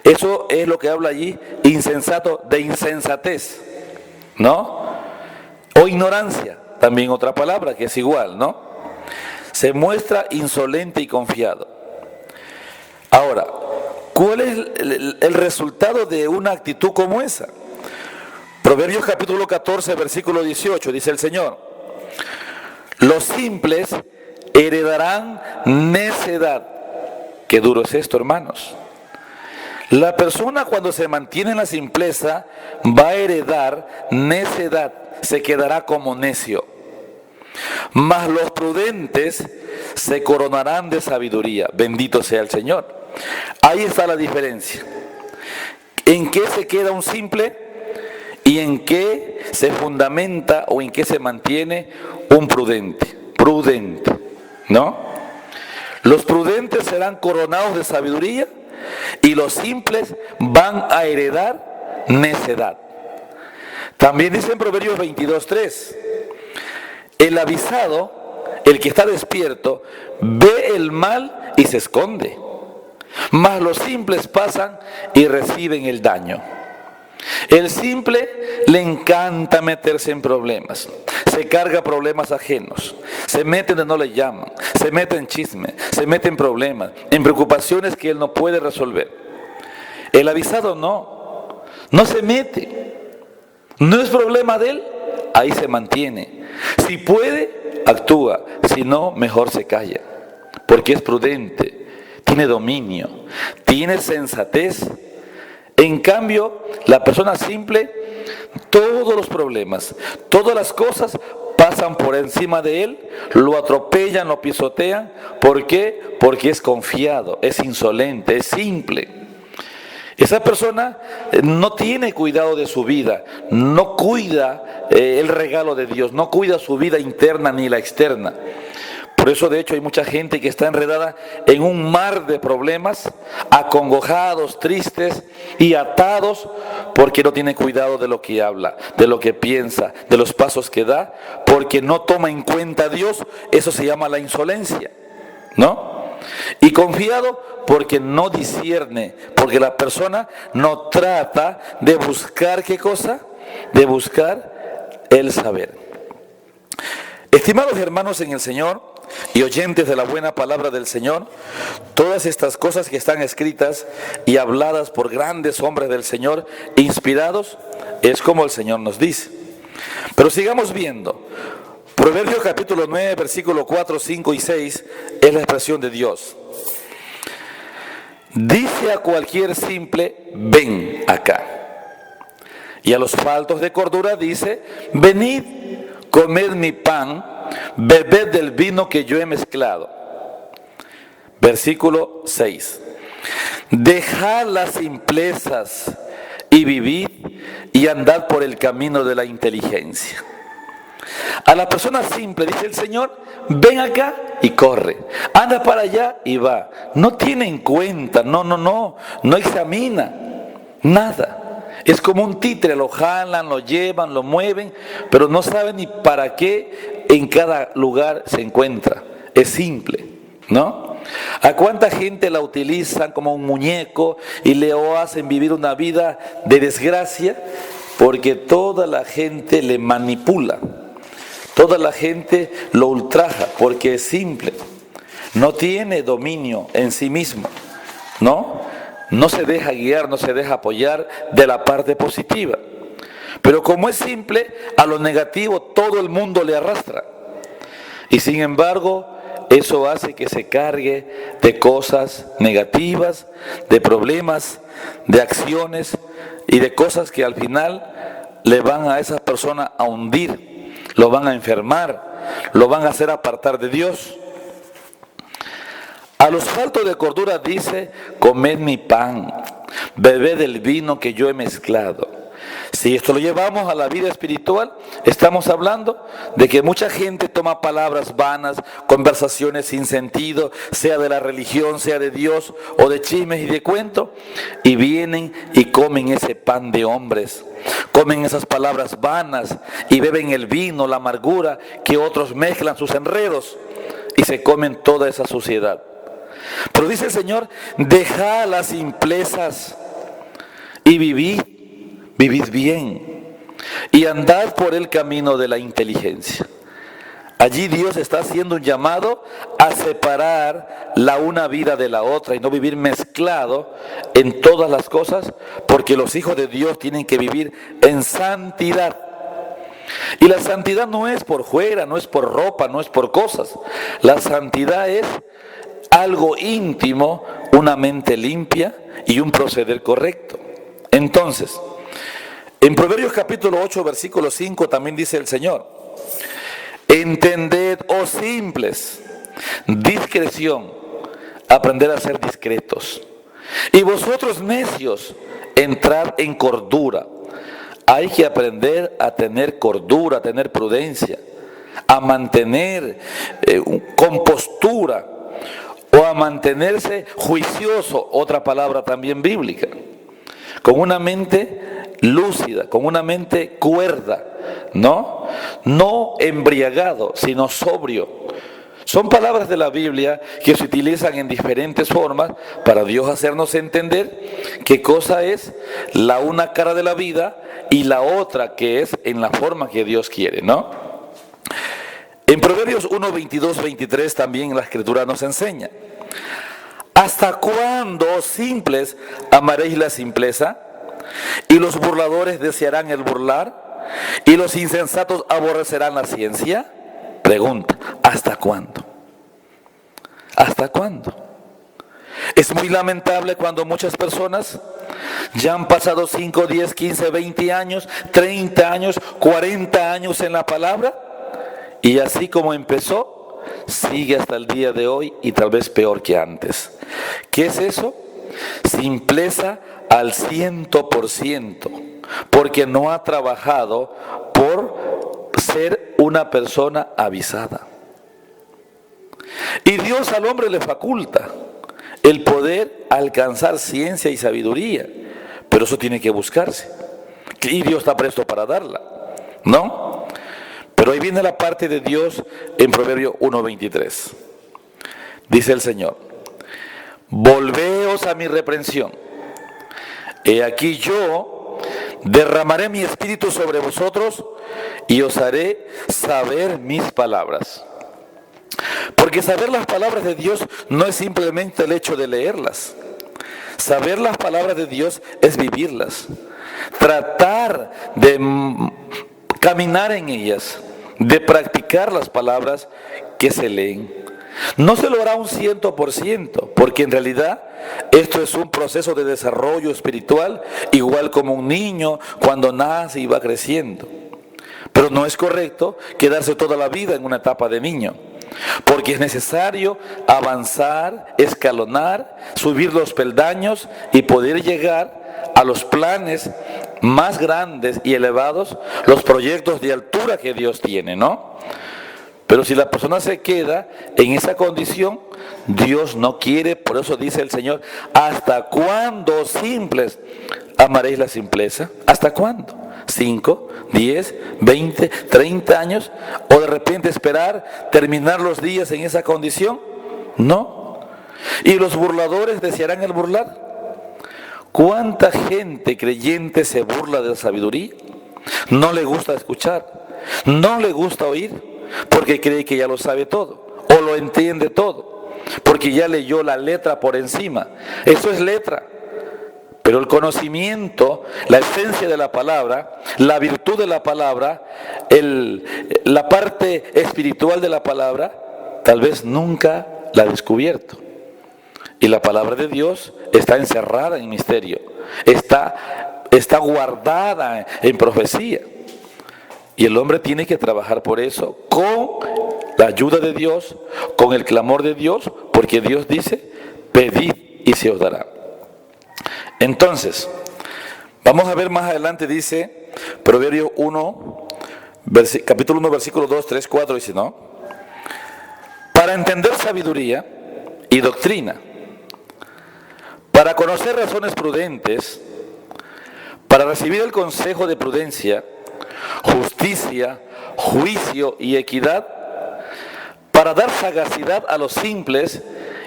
Eso es lo que habla allí, insensato, de insensatez, ¿no? O ignorancia, también otra palabra que es igual, ¿no? Se muestra insolente y confiado. Ahora, ¿cuál es el resultado de una actitud como esa? Proverbios capítulo 14, versículo 18, dice el Señor, los simples heredarán necedad. Qué duro es esto, hermanos. La persona cuando se mantiene en la simpleza va a heredar necedad, se quedará como necio. Mas los prudentes se coronarán de sabiduría. Bendito sea el Señor. Ahí está la diferencia. ¿En qué se queda un simple? ¿Y en qué se fundamenta o en qué se mantiene un prudente? Prudente. ¿no? Los prudentes serán coronados de sabiduría y los simples van a heredar necedad. También dice en Proverbios 22:3, el avisado, el que está despierto, ve el mal y se esconde, mas los simples pasan y reciben el daño. El simple le encanta meterse en problemas, se carga problemas ajenos, se mete donde no le llaman, se mete en chisme, se mete en problemas, en preocupaciones que él no puede resolver. El avisado no se mete, no es problema de él, ahí se mantiene. Si puede, actúa, si no, mejor se calla, porque es prudente, tiene dominio, tiene sensatez. En cambio, la persona simple, todos los problemas, todas las cosas pasan por encima de él, lo atropellan, lo pisotean. ¿Por qué? Porque es confiado, es insolente, es simple. Esa persona no tiene cuidado de su vida, no cuida el regalo de Dios, no cuida su vida interna ni la externa. Por eso, de hecho, hay mucha gente que está enredada en un mar de problemas, acongojados, tristes y atados, porque no tiene cuidado de lo que habla, de lo que piensa, de los pasos que da, porque no toma en cuenta a Dios. Eso se llama la insolencia, ¿no? Y confiado porque no discierne, porque la persona no trata de buscar, ¿qué cosa? De buscar el saber. Estimados hermanos en el Señor y oyentes de la buena palabra del Señor, todas estas cosas que están escritas y habladas por grandes hombres del Señor, inspirados, es como el Señor nos dice. Pero sigamos viendo. Proverbios capítulo 9, versículo 4, 5 y 6 es la expresión de Dios. Dice a cualquier simple, ven acá. Y a los faltos de cordura dice, venid, comed mi pan, bebed del vino que yo he mezclado. Versículo 6. Dejad las simplezas y vivid y andad por el camino de la inteligencia. A la persona simple, dice el Señor, ven acá y corre, anda para allá y va. No tiene en cuenta, no examina nada. Es como un títere, lo jalan, lo llevan, lo mueven, pero no sabe ni para qué en cada lugar se encuentra. Es simple, ¿no? ¿A cuánta gente la utilizan como un muñeco y le hacen vivir una vida de desgracia? Porque toda la gente le manipula, toda la gente lo ultraja, porque es simple, no tiene dominio en sí mismo, ¿no? No se deja guiar, no se deja apoyar de la parte positiva. Pero como es simple, a lo negativo todo el mundo le arrastra. Y sin embargo, eso hace que se cargue de cosas negativas, de problemas, de acciones y de cosas que al final le van a esa persona a hundir, lo van a enfermar, lo van a hacer apartar de Dios. A los faltos de cordura dice, comed mi pan, bebed del vino que yo he mezclado. Si esto lo llevamos a la vida espiritual, estamos hablando de que mucha gente toma palabras vanas, conversaciones sin sentido, sea de la religión, sea de Dios o de chismes y de cuento, y vienen y comen ese pan de hombres, comen esas palabras vanas y beben el vino, la amargura que otros mezclan sus enredos y se comen toda esa suciedad. Pero dice el Señor, dejad las simplezas y vivid bien y andad por el camino de la inteligencia. Allí Dios está haciendo un llamado a separar la una vida de la otra y no vivir mezclado en todas las cosas, porque los hijos de Dios tienen que vivir en santidad. Y la santidad no es por fuera, no es por ropa, no es por cosas. La santidad es algo íntimo, una mente limpia y un proceder correcto. Entonces, en Proverbios capítulo 8, versículo 5 también dice el Señor, entended, oh simples, discreción, aprender a ser discretos. Y vosotros necios, entrad en cordura. Hay que aprender a tener cordura, a tener prudencia. a mantener compostura o a mantenerse juicioso, otra palabra también bíblica, con una mente lúcida, con una mente cuerda, ¿no? No embriagado, sino sobrio. Son palabras de la Biblia que se utilizan en diferentes formas para Dios hacernos entender qué cosa es la una cara de la vida y la otra que es en la forma que Dios quiere, ¿no? En Proverbios 1, 22, 23 también la Escritura nos enseña: ¿hasta cuándo, simples, amaréis la simpleza? ¿Y los burladores desearán el burlar? ¿Y los insensatos aborrecerán la ciencia? Pregunta, ¿hasta cuándo? ¿Hasta cuándo? Es muy lamentable cuando muchas personas ya han pasado 5, 10, 15, 20 años, 30 años, 40 años en la palabra, y así como empezó, sigue hasta el día de hoy y tal vez peor que antes. ¿Qué es eso? Simpleza al 100%, porque no ha trabajado por ser una persona avisada. Y Dios al hombre le faculta el poder alcanzar ciencia y sabiduría, pero eso tiene que buscarse. Y Dios está presto para darla, ¿no? Pero ahí viene la parte de Dios en Proverbio 1:23. Dice el Señor: volveos a mi reprensión. He aquí yo derramaré mi espíritu sobre vosotros y os haré saber mis palabras. Porque saber las palabras de Dios no es simplemente el hecho de leerlas. Saber las palabras de Dios es vivirlas. Tratar de caminar en ellas, de practicar las palabras que se leen. No se lo hará un 100%, porque en realidad esto es un proceso de desarrollo espiritual, igual como un niño cuando nace y va creciendo. Pero no es correcto quedarse toda la vida en una etapa de niño, porque es necesario avanzar, escalonar, subir los peldaños y poder llegar a los planes más grandes y elevados, los proyectos de altura que Dios tiene, ¿no? Pero si la persona se queda en esa condición, Dios no quiere. Por eso dice el Señor: ¿hasta cuándo, simples, amaréis la simpleza? ¿Hasta cuándo? ¿5, 10, 20, 30 años? ¿O de repente esperar terminar los días en esa condición? No. ¿Y los burladores desearán el burlar? ¿Cuánta gente creyente se burla de la sabiduría? No le gusta escuchar, no le gusta oír, porque cree que ya lo sabe todo, o lo entiende todo, porque ya leyó la letra por encima. Eso es letra. Pero el conocimiento, la esencia de la palabra, la virtud de la palabra, la parte espiritual de la palabra, tal vez nunca la ha descubierto. Y la palabra de Dios está encerrada en misterio, está guardada en profecía. Y el hombre tiene que trabajar por eso, con la ayuda de Dios, con el clamor de Dios, porque Dios dice: pedid y se os dará. Entonces, vamos a ver más adelante, dice Proverbios 1, capítulo 1, versículo 2, 3, 4, dice, ¿no? Para entender sabiduría y doctrina, para conocer razones prudentes, para recibir el consejo de prudencia, justicia, juicio y equidad, para dar sagacidad a los simples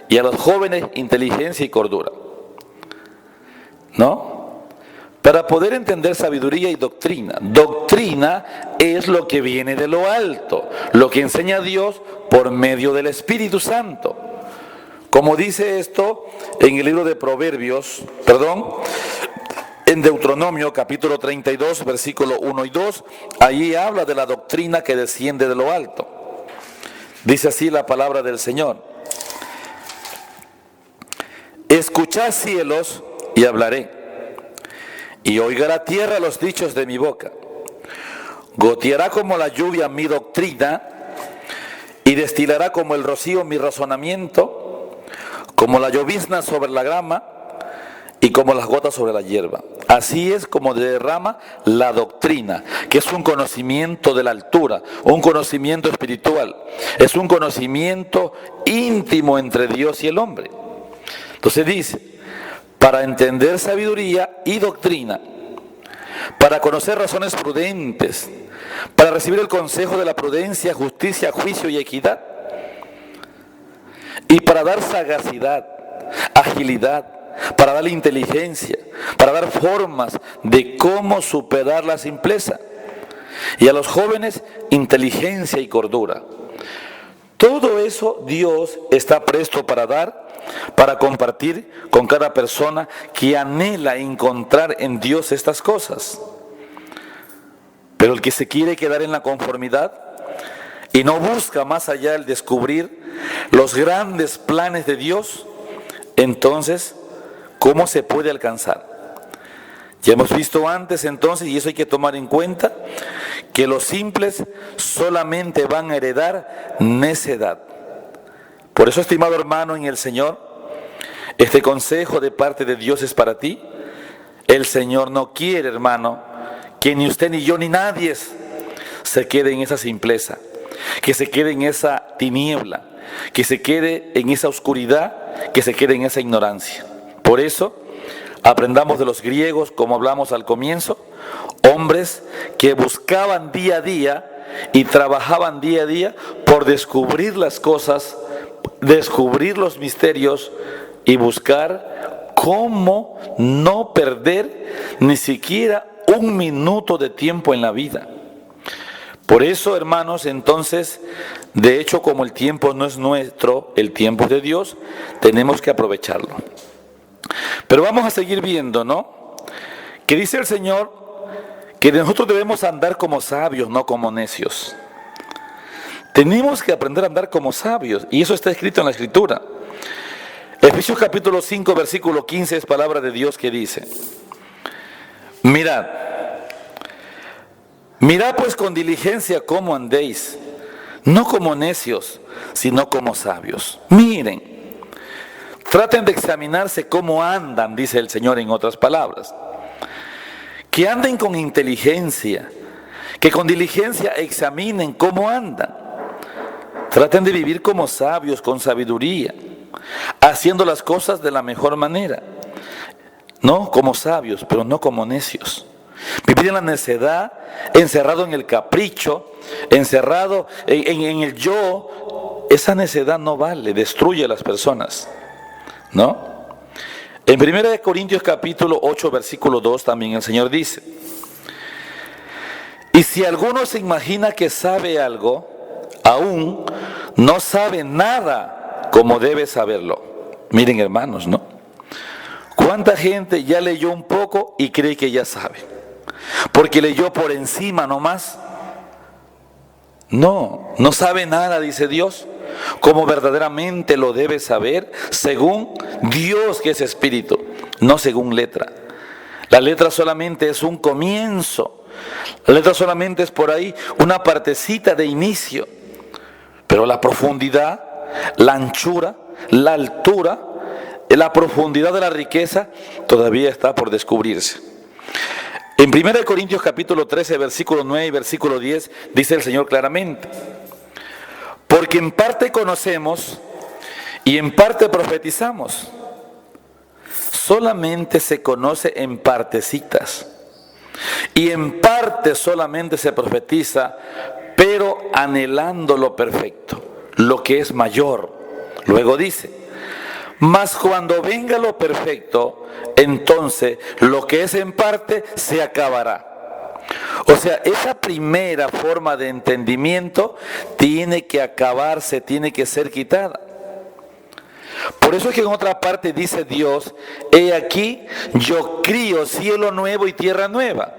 y a los jóvenes inteligencia y cordura. ¿No? Para poder entender sabiduría y doctrina. Doctrina es lo que viene de lo alto, lo que enseña Dios por medio del Espíritu Santo. Como dice esto en el libro de Proverbios, en Deuteronomio capítulo 32, versículo 1 y 2, allí habla de la doctrina que desciende de lo alto. Dice así la palabra del Señor: escuchad, cielos, y hablaré, y oiga la tierra los dichos de mi boca. Goteará como la lluvia mi doctrina, y destilará como el rocío mi razonamiento, como la llovizna sobre la grama, y como las gotas sobre la hierba. Así es como derrama la doctrina, que es un conocimiento de la altura, un conocimiento espiritual, es un conocimiento íntimo entre Dios y el hombre. Entonces dice, para entender sabiduría y doctrina, para conocer razones prudentes, para recibir el consejo de la prudencia, justicia, juicio y equidad, y para dar sagacidad, agilidad, para darle inteligencia, para dar formas de cómo superar la simpleza, y a los jóvenes inteligencia y cordura. Todo eso Dios está presto para dar, para compartir con cada persona que anhela encontrar en Dios estas cosas. Pero el que se quiere quedar en la conformidad y no busca más allá el descubrir los grandes planes de Dios, entonces, ¿cómo se puede alcanzar? Ya hemos visto antes entonces, y eso hay que tomar en cuenta, que los simples solamente van a heredar necedad. Por eso, estimado hermano en el Señor, este consejo de parte de Dios es para ti. El Señor no quiere, hermano, que ni usted, ni yo, ni nadie se quede en esa simpleza, que se quede en esa tiniebla, que se quede en esa oscuridad, que se quede en esa ignorancia. Por eso, aprendamos de los griegos, como hablamos al comienzo, hombres que buscaban día a día y trabajaban día a día por descubrir las cosas, descubrir los misterios y buscar cómo no perder ni siquiera un minuto de tiempo en la vida. Por eso, hermanos, entonces, de hecho, como el tiempo no es nuestro, el tiempo es de Dios, tenemos que aprovecharlo. Pero vamos a seguir viendo, ¿no? Que dice el Señor que nosotros debemos andar como sabios, no como necios. Tenemos que aprender a andar como sabios, y eso está escrito en la Escritura. Efesios capítulo 5, versículo 15 es palabra de Dios que dice: mirad pues con diligencia cómo andéis, no como necios, sino como sabios. Miren, traten de examinarse cómo andan, dice el Señor en otras palabras. Que anden con inteligencia, que con diligencia examinen cómo andan. Traten de vivir como sabios, con sabiduría, haciendo las cosas de la mejor manera. No como sabios, pero no como necios. Vivir en la necedad, encerrado en el capricho, encerrado en el yo, esa necedad no vale, destruye a las personas, ¿no? En 1 Corintios capítulo 8, versículo 2 también el Señor dice: y si alguno se imagina que sabe algo, aún no sabe nada como debe saberlo. Miren, hermanos, ¿no? ¿Cuánta gente ya leyó un poco y cree que ya sabe? Porque leyó por encima nomás. No sabe nada, dice Dios, como verdaderamente lo debe saber, según Dios, que es espíritu, no según letra. La letra solamente es un comienzo. La letra solamente es por ahí una partecita de inicio. Pero la profundidad, la anchura, la altura, la profundidad de la riqueza todavía está por descubrirse. En 1 Corintios capítulo 13, versículo 9 y versículo 10, dice el Señor claramente: porque en parte conocemos y en parte profetizamos. Solamente se conoce en partecitas. Y en parte solamente se profetiza, pero anhelando lo perfecto, lo que es mayor. Luego dice: mas cuando venga lo perfecto, entonces lo que es en parte se acabará. O sea, esa primera forma de entendimiento tiene que acabarse, tiene que ser quitada. Por eso es que en otra parte dice Dios: he aquí, yo crío cielo nuevo y tierra nueva.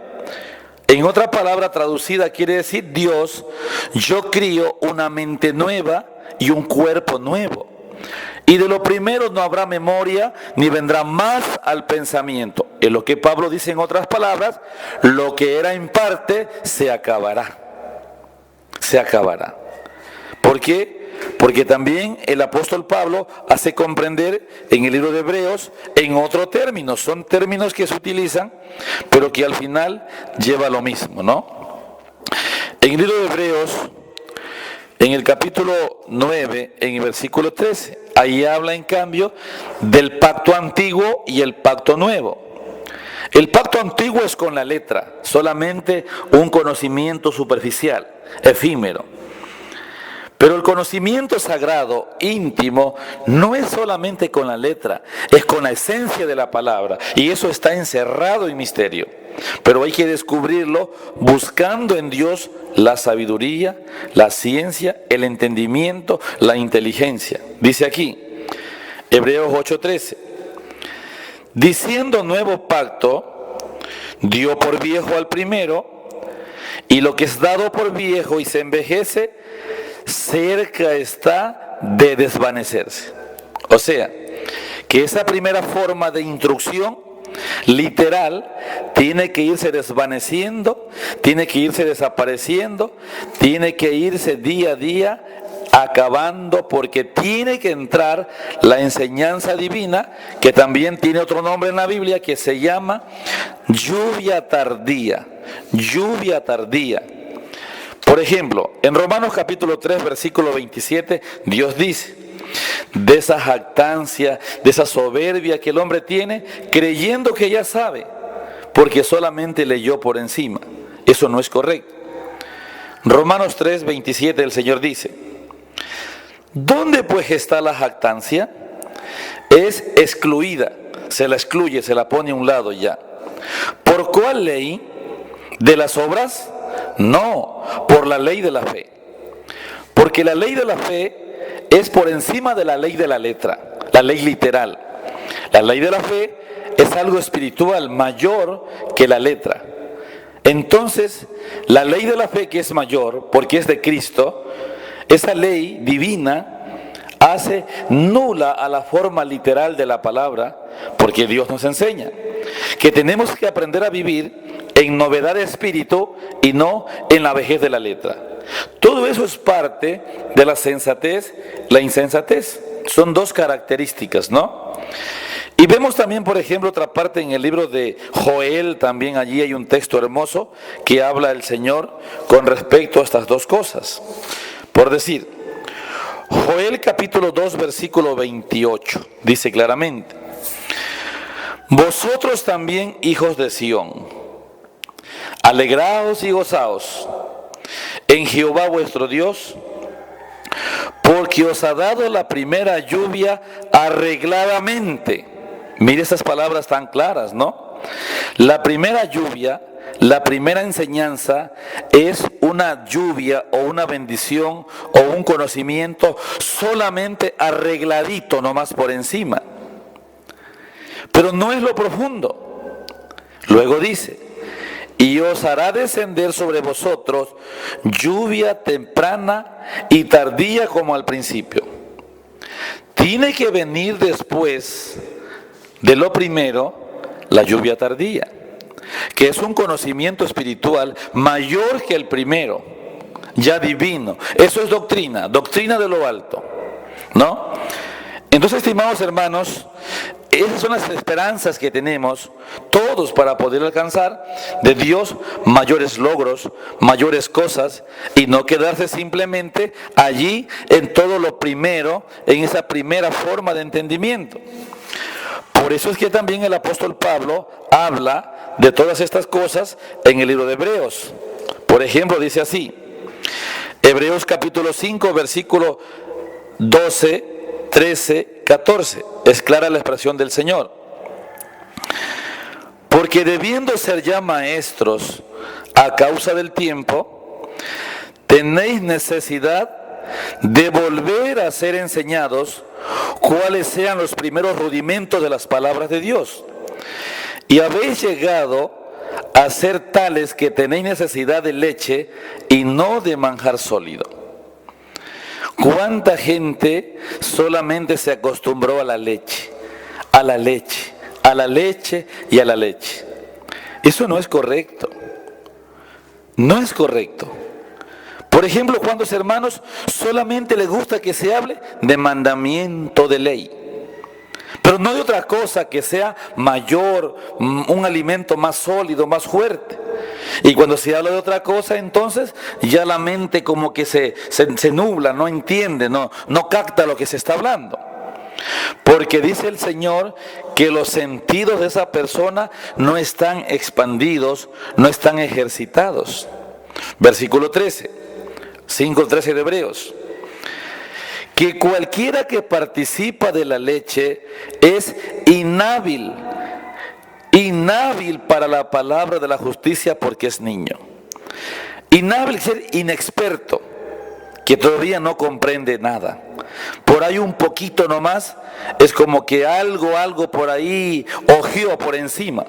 En otra palabra traducida quiere decir: Dios, yo crío una mente nueva y un cuerpo nuevo. Y de lo primero no habrá memoria, ni vendrá más al pensamiento. Es lo que Pablo dice en otras palabras: lo que era en parte se acabará. Se acabará. ¿Por qué? Porque también el apóstol Pablo hace comprender en el libro de Hebreos en otro término. Son términos que se utilizan, pero que al final lleva lo mismo, ¿no? En el libro de Hebreos, en el capítulo 9, en el versículo 13, ahí habla en cambio del pacto antiguo y el pacto nuevo. El pacto antiguo es con la letra, solamente un conocimiento superficial, efímero. Pero el conocimiento sagrado, íntimo, no es solamente con la letra, es con la esencia de la palabra. Y eso está encerrado en misterio. Pero hay que descubrirlo buscando en Dios la sabiduría, la ciencia, el entendimiento, la inteligencia. Dice aquí, Hebreos 8:13, diciendo nuevo pacto, dio por viejo al primero, y lo que es dado por viejo y se envejece, cerca está de desvanecerse. O sea, que esa primera forma de instrucción literal tiene que irse desvaneciendo, tiene que irse desapareciendo, tiene que irse día a día acabando, porque tiene que entrar la enseñanza divina, que también tiene otro nombre en la Biblia, que se llama lluvia tardía. Lluvia tardía. Por ejemplo, en Romanos capítulo 3, versículo 27, Dios dice, de esa jactancia, de esa soberbia que el hombre tiene, creyendo que ya sabe, porque solamente leyó por encima. Eso no es correcto. Romanos 3, 27, el Señor dice, ¿dónde pues está la jactancia? Es excluida, se la excluye, se la pone a un lado ya. ¿Por cuál ley? ¿De las obras? No, por la ley de la fe. Porque la ley de la fe es por encima de la ley de la letra, la ley literal. La ley de la fe es algo espiritual mayor que la letra. Entonces, la ley de la fe, que es mayor porque es de Cristo, esa ley divina hace nula a la forma literal de la palabra, porque Dios nos enseña que tenemos que aprender a vivir en novedad de espíritu y no en la vejez de la letra. Todo eso es parte de la sensatez, la insensatez. Son dos características, ¿no? Y vemos también, por ejemplo, otra parte en el libro de Joel, también allí hay un texto hermoso que habla el Señor con respecto a estas dos cosas. Por decir, Joel capítulo 2, versículo 28, dice claramente, vosotros también, hijos de Sión, alegraos y gozaos en Jehová vuestro Dios, porque os ha dado la primera lluvia arregladamente. Mire esas palabras tan claras, ¿no? La primera lluvia, la primera enseñanza es una lluvia o una bendición o un conocimiento solamente arregladito, nomás por encima. Pero no es lo profundo. Luego dice, y os hará descender sobre vosotros lluvia temprana y tardía como al principio. Tiene que venir después de lo primero la lluvia tardía, que es un conocimiento espiritual mayor que el primero, ya divino. Eso es doctrina, doctrina de lo alto, ¿no? Entonces, estimados hermanos, esas son las esperanzas que tenemos todos para poder alcanzar de Dios mayores logros, mayores cosas, y no quedarse simplemente allí en todo lo primero, en esa primera forma de entendimiento. Por eso es que también el apóstol Pablo habla de todas estas cosas en el libro de Hebreos. Por ejemplo, dice así, Hebreos capítulo 5, versículo 12, 13, 14, es clara la expresión del Señor. Porque debiendo ser ya maestros a causa del tiempo, tenéis necesidad de volver a ser enseñados cuáles sean los primeros rudimentos de las palabras de Dios. Y habéis llegado a ser tales que tenéis necesidad de leche y no de manjar sólido. ¿Cuánta gente solamente se acostumbró a la leche, a la leche, a la leche y a la leche? Eso no es correcto. No es correcto. Por ejemplo, ¿cuántos hermanos solamente les gusta que se hable de mandamiento de ley? Pero no de otra cosa que sea mayor, un alimento más sólido, más fuerte. Y cuando se habla de otra cosa, entonces ya la mente como que se nubla, no entiende, no capta lo que se está hablando. Porque dice el Señor que los sentidos de esa persona no están expandidos, no están ejercitados. Versículo 13, 5:13 de Hebreos. Que cualquiera que participa de la leche es inhábil para la palabra de la justicia porque es niño. Inhábil, es ser inexperto, que todavía no comprende nada. Por ahí un poquito nomás, es como que algo por ahí ojeó por encima,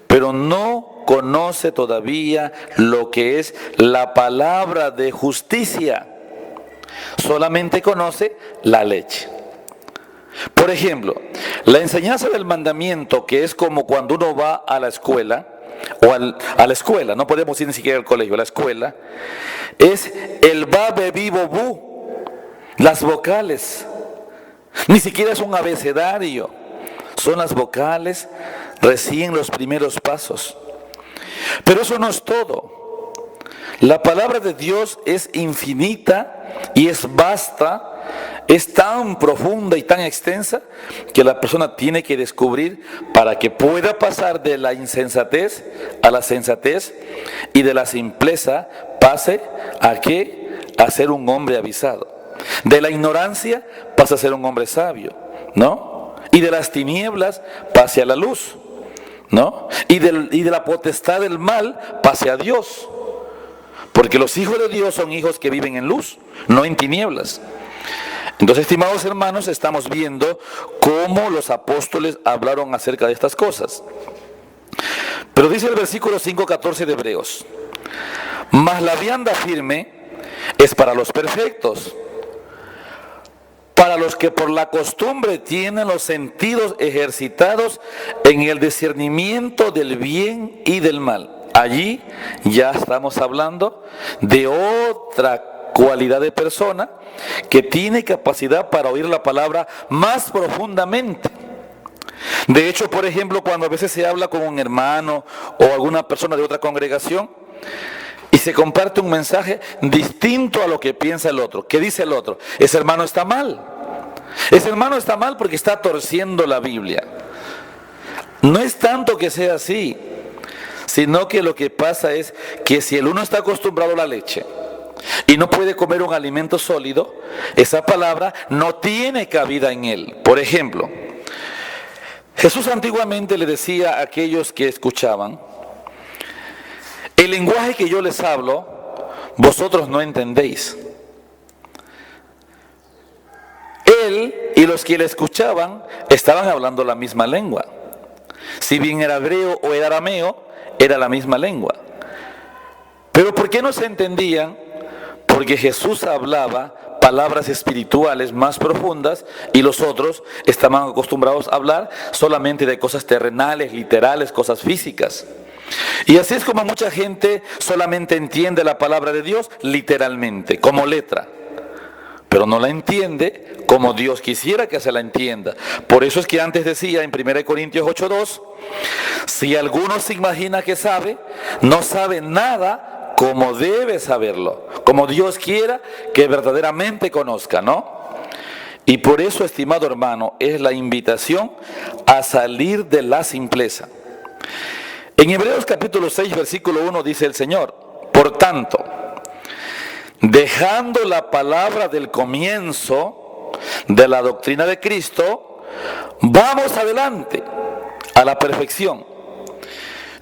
pero no conoce todavía lo que es la palabra de justicia. Solamente conoce la leche. Por ejemplo, la enseñanza del mandamiento, que es como cuando uno va a la escuela, o a la escuela, no podemos ir ni siquiera al colegio, a la escuela, es el ba, be, bi, bo, bu, las vocales. Ni siquiera es un abecedario, son las vocales, recién los primeros pasos. Pero eso no es todo. La palabra de Dios es infinita y es vasta, es tan profunda y tan extensa que la persona tiene que descubrir para que pueda pasar de la insensatez a la sensatez y de la simpleza pase a ¿qué? A ser un hombre avisado. De la ignorancia pasa a ser un hombre sabio, ¿no? Y de las tinieblas pase a la luz, ¿no? Y de la potestad del mal pase a Dios. Porque los hijos de Dios son hijos que viven en luz, no en tinieblas. Entonces, estimados hermanos, estamos viendo cómo los apóstoles hablaron acerca de estas cosas. Pero dice el versículo 5:14 de Hebreos: mas la vianda firme es para los perfectos, para los que por la costumbre tienen los sentidos ejercitados en el discernimiento del bien y del mal. Allí ya estamos hablando de otra cualidad de persona que tiene capacidad para oír la palabra más profundamente. De hecho, por ejemplo, cuando a veces se habla con un hermano o alguna persona de otra congregación y se comparte un mensaje distinto a lo que piensa el otro, ¿qué dice el otro? Ese hermano está mal. Ese hermano está mal porque está torciendo la Biblia. No es tanto que sea así, sino que lo que pasa es que si el uno está acostumbrado a la leche y no puede comer un alimento sólido, esa palabra no tiene cabida en él. Por ejemplo, Jesús antiguamente le decía a aquellos que escuchaban: el lenguaje que yo les hablo, vosotros no entendéis. Él y los que le escuchaban estaban hablando la misma lengua. Si bien era hebreo o era arameo, era la misma lengua. Pero ¿por qué no se entendían? Porque Jesús hablaba palabras espirituales más profundas y los otros estaban acostumbrados a hablar solamente de cosas terrenales, literales, cosas físicas. Y así es como mucha gente solamente entiende la palabra de Dios literalmente, como letra, pero no la entiende como Dios quisiera que se la entienda. Por eso es que antes decía en 1 Corintios 8:2, si alguno se imagina que sabe, no sabe nada como debe saberlo, como Dios quiera que verdaderamente conozca, ¿no? Y por eso, estimado hermano, es la invitación a salir de la simpleza. En Hebreos capítulo 6, versículo 1 dice el Señor: por tanto, dejando la palabra del comienzo de la doctrina de Cristo, vamos adelante a la perfección,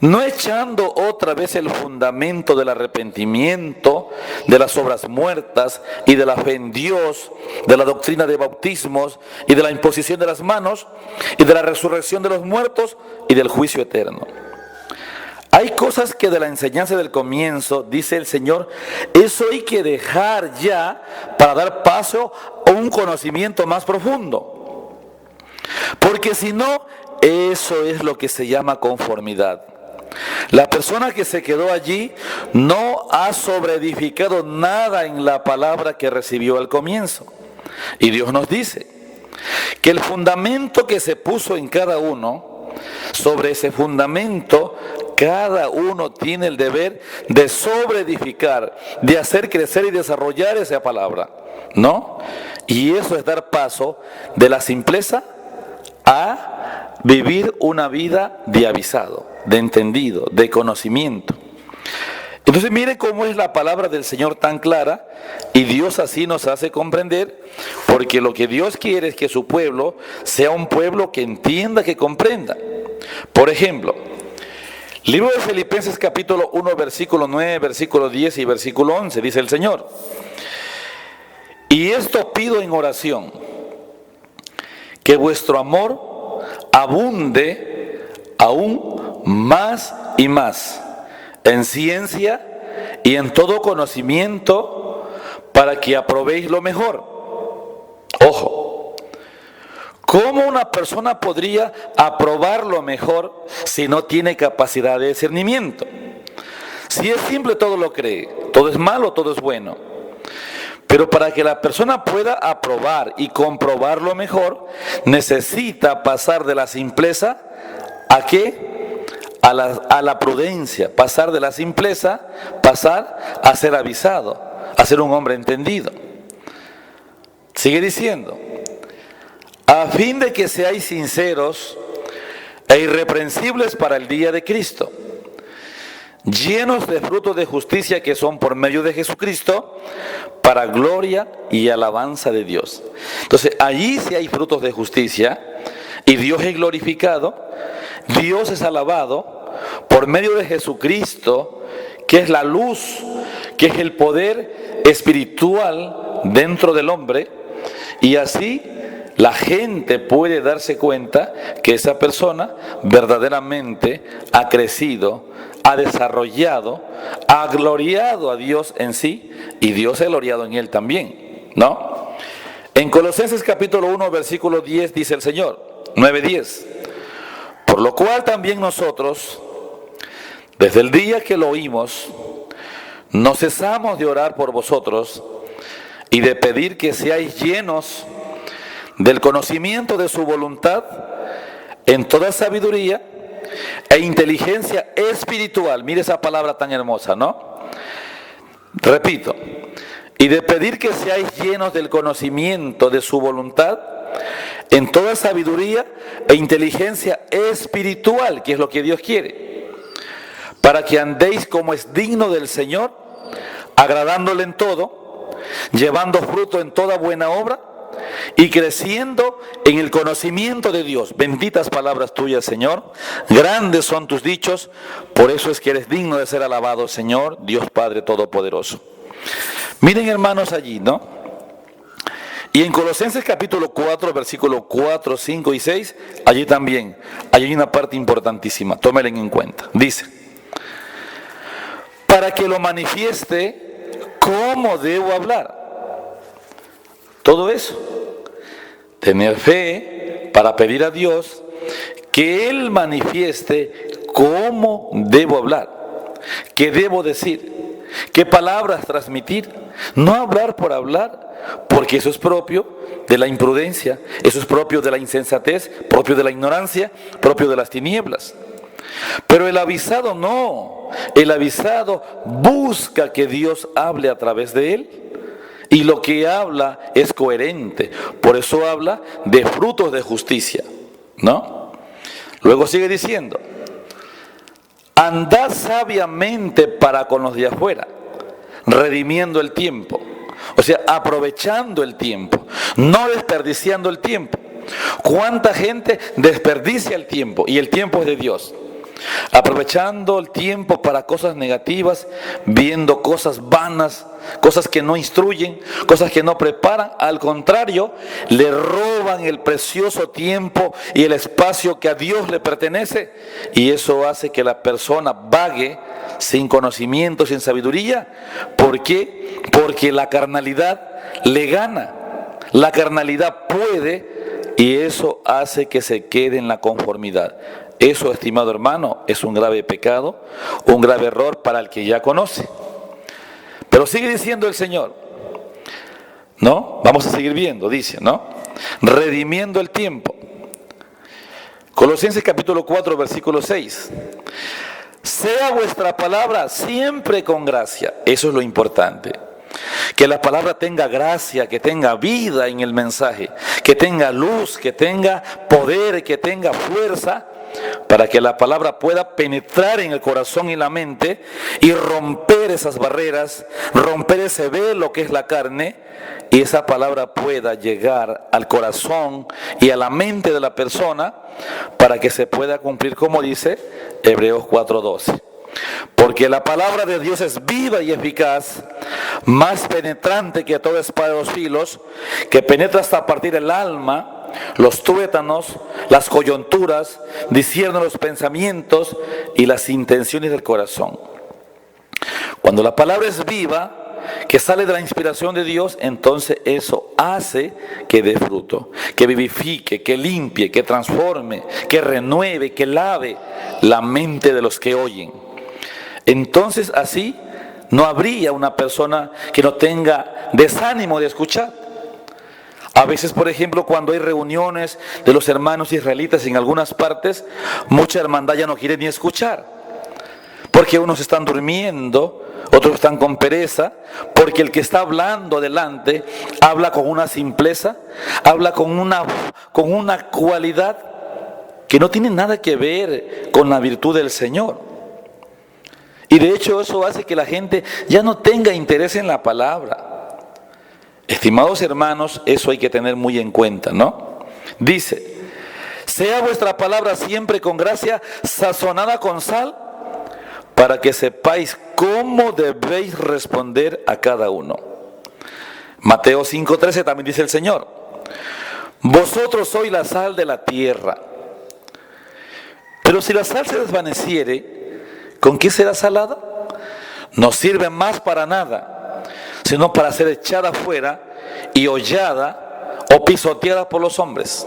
no echando otra vez el fundamento del arrepentimiento, de las obras muertas y de la fe en Dios, de la doctrina de bautismos y de la imposición de las manos y de la resurrección de los muertos y del juicio eterno. Hay cosas que de la enseñanza del comienzo, dice el Señor, eso hay que dejar ya para dar paso a un conocimiento más profundo. Porque si no, eso es lo que se llama conformidad. La persona que se quedó allí no ha sobreedificado nada en la palabra que recibió al comienzo. Y Dios nos dice que el fundamento que se puso en cada uno, sobre ese fundamento, cada uno tiene el deber de sobreedificar, de hacer crecer y desarrollar esa palabra, ¿no? Y eso es dar paso de la simpleza a vivir una vida de avisado, de entendido, de conocimiento. Entonces mire cómo es la palabra del Señor tan clara, y Dios así nos hace comprender, porque lo que Dios quiere es que su pueblo sea un pueblo que entienda, que comprenda. Por ejemplo, libro de Filipenses capítulo 1, versículo 9, versículo 10 y versículo 11, dice el Señor: y esto pido en oración, que vuestro amor abunde aún más y más en ciencia y en todo conocimiento, para que aprobéis lo mejor. Ojo, ¿cómo una persona podría aprobar lo mejor si no tiene capacidad de discernimiento? Si es simple, todo lo cree, todo es malo, todo es bueno. Pero para que la persona pueda aprobar y comprobar lo mejor, necesita pasar de la simpleza ¿a qué? A la prudencia, pasar de la simpleza, pasar a ser avisado, a ser un hombre entendido. Sigue diciendo: a fin de que seáis sinceros e irreprensibles para el día de Cristo, llenos de frutos de justicia que son por medio de Jesucristo, para gloria y alabanza de Dios. Entonces, allí sí hay frutos de justicia, y Dios es glorificado, Dios es alabado por medio de Jesucristo, que es la luz, que es el poder espiritual dentro del hombre, y así la gente puede darse cuenta que esa persona verdaderamente ha crecido, ha desarrollado, ha gloriado a Dios en sí, y Dios ha gloriado en él también, ¿no? En Colosenses capítulo 1, versículo 10 dice el Señor, 9:10: por lo cual también nosotros, desde el día que lo oímos, no cesamos de orar por vosotros y de pedir que seáis llenos del conocimiento de su voluntad en toda sabiduría e inteligencia espiritual. Mire esa palabra tan hermosa, ¿no? Repito: y de pedir que seáis llenos del conocimiento de su voluntad en toda sabiduría e inteligencia espiritual, que es lo que Dios quiere, para que andéis como es digno del Señor, agradándole en todo, llevando fruto en toda buena obra y creciendo en el conocimiento de Dios. Benditas palabras tuyas, Señor. Grandes son tus dichos, por eso es que eres digno de ser alabado, Señor, Dios Padre Todopoderoso. Miren, hermanos, allí, ¿no? Y en Colosenses capítulo 4, versículos 4, 5 y 6, allí también hay una parte importantísima, tómenla en cuenta. Dice: para que lo manifieste cómo debo hablar. Todo eso, tener fe para pedir a Dios que Él manifieste cómo debo hablar, qué debo decir, qué palabras transmitir. No hablar por hablar, porque eso es propio de la imprudencia, eso es propio de la insensatez, propio de la ignorancia, propio de las tinieblas. Pero el avisado no, el avisado busca que Dios hable a través de él, y lo que habla es coherente, por eso habla de frutos de justicia, ¿no? Luego sigue diciendo: andad sabiamente para con los de afuera, redimiendo el tiempo. O sea, aprovechando el tiempo, no desperdiciando el tiempo. ¿Cuánta gente desperdicia el tiempo? Y el tiempo es de Dios. Aprovechando el tiempo para cosas negativas, viendo cosas vanas, cosas que no instruyen, cosas que no preparan. Al contrario, le roban el precioso tiempo y el espacio que a Dios le pertenece, y eso hace que la persona vague sin conocimiento, sin sabiduría. ¿Por qué? Porque la carnalidad le gana, la carnalidad puede, y eso hace que se quede en la conformidad. Eso, estimado hermano, es un grave pecado, un grave error para el que ya conoce. Pero sigue diciendo el Señor, ¿no? Vamos a seguir viendo, dice, ¿no? Redimiendo el tiempo. Colosenses capítulo 4, versículo 6. Sea vuestra palabra siempre con gracia. Eso es lo importante. Que la palabra tenga gracia, que tenga vida en el mensaje, que tenga luz, que tenga poder, que tenga fuerza, para que la palabra pueda penetrar en el corazón y la mente y romper esas barreras, romper ese velo que es la carne, y esa palabra pueda llegar al corazón y a la mente de la persona para que se pueda cumplir, como dice Hebreos 4:12. Porque la palabra de Dios es viva y eficaz, más penetrante que toda espada de dos filos, que penetra hasta partir el alma, los tuétanos, las coyunturas, discierne los pensamientos y las intenciones del corazón. Cuando la palabra es viva, que sale de la inspiración de Dios, entonces eso hace que dé fruto, que vivifique, que limpie, que transforme, que renueve, que lave la mente de los que oyen. Entonces así no habría una persona que no tenga desánimo de escuchar. A veces, por ejemplo, cuando hay reuniones de los hermanos israelitas en algunas partes, mucha hermandad ya no quiere ni escuchar, porque unos están durmiendo, otros están con pereza, porque el que está hablando delante habla con una simpleza, habla con una cualidad que no tiene nada que ver con la virtud del Señor. Y de hecho eso hace que la gente ya no tenga interés en la palabra. Estimados hermanos, eso hay que tener muy en cuenta, ¿no? Dice, sea vuestra palabra siempre con gracia, sazonada con sal, para que sepáis cómo debéis responder a cada uno. Mateo 5:13 también dice el Señor, vosotros sois la sal de la tierra. Pero si la sal se desvaneciere, ¿con qué será salada? No sirve más para nada, sino para ser echada fuera y hollada o pisoteada por los hombres.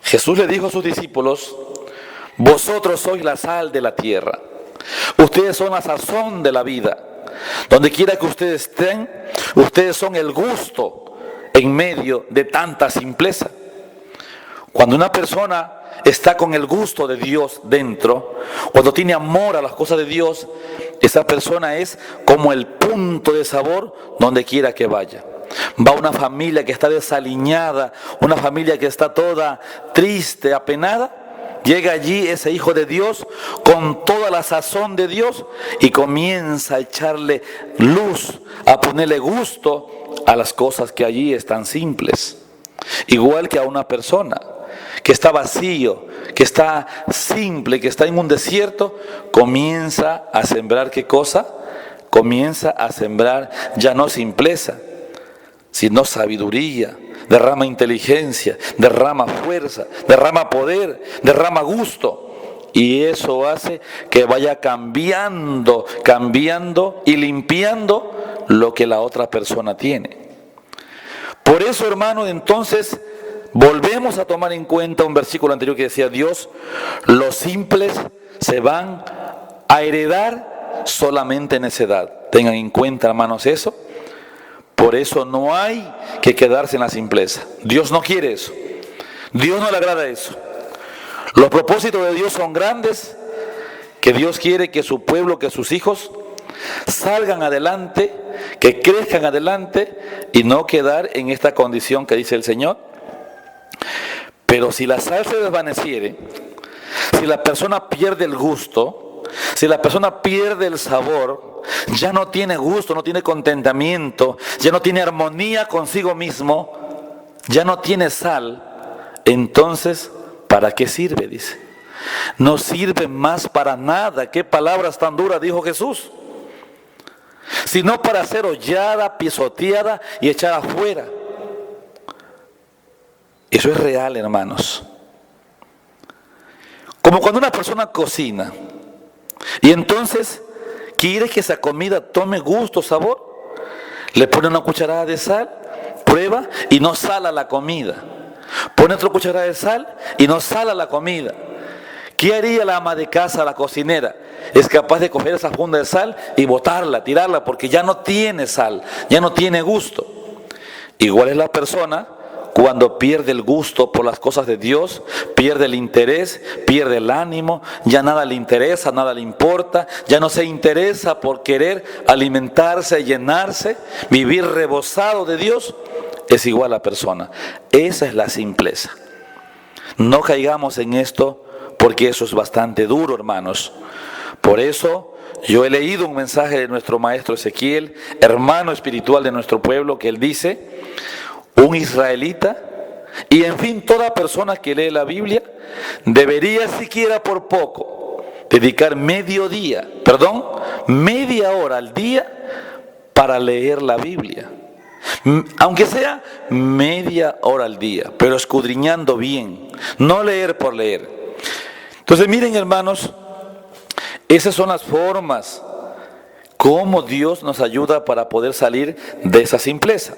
Jesús le dijo a sus discípulos, vosotros sois la sal de la tierra. Ustedes son la sazón de la vida. Donde quiera que ustedes estén, ustedes son el gusto en medio de tanta simpleza. Cuando una persona está con el gusto de Dios dentro, cuando tiene amor a las cosas de Dios, esa persona es como el punto de sabor donde quiera que vaya. Va una familia que está desaliñada, una familia que está toda triste, apenada, llega allí ese hijo de Dios con toda la sazón de Dios y comienza a echarle luz, a ponerle gusto a las cosas que allí están simples. Igual que a una persona que está vacío, que está simple, que está en un desierto, comienza a sembrar ¿qué cosa? Comienza a sembrar ya no simpleza, sino sabiduría, derrama inteligencia, derrama fuerza, derrama poder, derrama gusto. Y eso hace que vaya cambiando y limpiando lo que la otra persona tiene. Por eso, hermano, entonces volvemos a tomar en cuenta un versículo anterior que decía Dios, los simples se van a heredar solamente necedad. Tengan en cuenta, hermanos, eso. Por eso no hay que quedarse en la simpleza. Dios no quiere eso. Dios no le agrada eso. Los propósitos de Dios son grandes, que Dios quiere que su pueblo, que sus hijos salgan adelante, que crezcan adelante y no quedar en esta condición que dice el Señor. Pero si la sal se desvaneciere, si la persona pierde el gusto, si la persona pierde el sabor, ya no tiene gusto, no tiene contentamiento, ya no tiene armonía consigo mismo, ya no tiene sal, entonces, ¿para qué sirve? Dice. No sirve más para nada. ¿Qué palabras tan duras dijo Jesús? Sino para ser hollada, pisoteada y echada afuera. Eso es real, hermanos. Como cuando una persona cocina y entonces quiere que esa comida tome gusto, sabor, le pone una cucharada de sal, prueba y no sala la comida. Pone otra cucharada de sal y no sala la comida. ¿Qué haría la ama de casa, la cocinera? Es capaz de coger esa funda de sal y botarla, tirarla, porque ya no tiene sal, ya no tiene gusto. Igual es la persona cuando pierde el gusto por las cosas de Dios, pierde el interés, pierde el ánimo, ya nada le interesa, nada le importa, ya no se interesa por querer alimentarse, llenarse, vivir rebosado de Dios. Es igual la persona. Esa es la simpleza. No caigamos en esto porque eso es bastante duro, hermanos. Por eso yo he leído un mensaje de nuestro maestro Ezequiel, hermano espiritual de nuestro pueblo, que él dice: un israelita, y en fin toda persona que lee la Biblia, debería siquiera por poco dedicar media hora al día para leer la Biblia. Aunque sea media hora al día, pero escudriñando bien, no leer por leer. Entonces miren, hermanos, esas son las formas como Dios nos ayuda para poder salir de esa simpleza.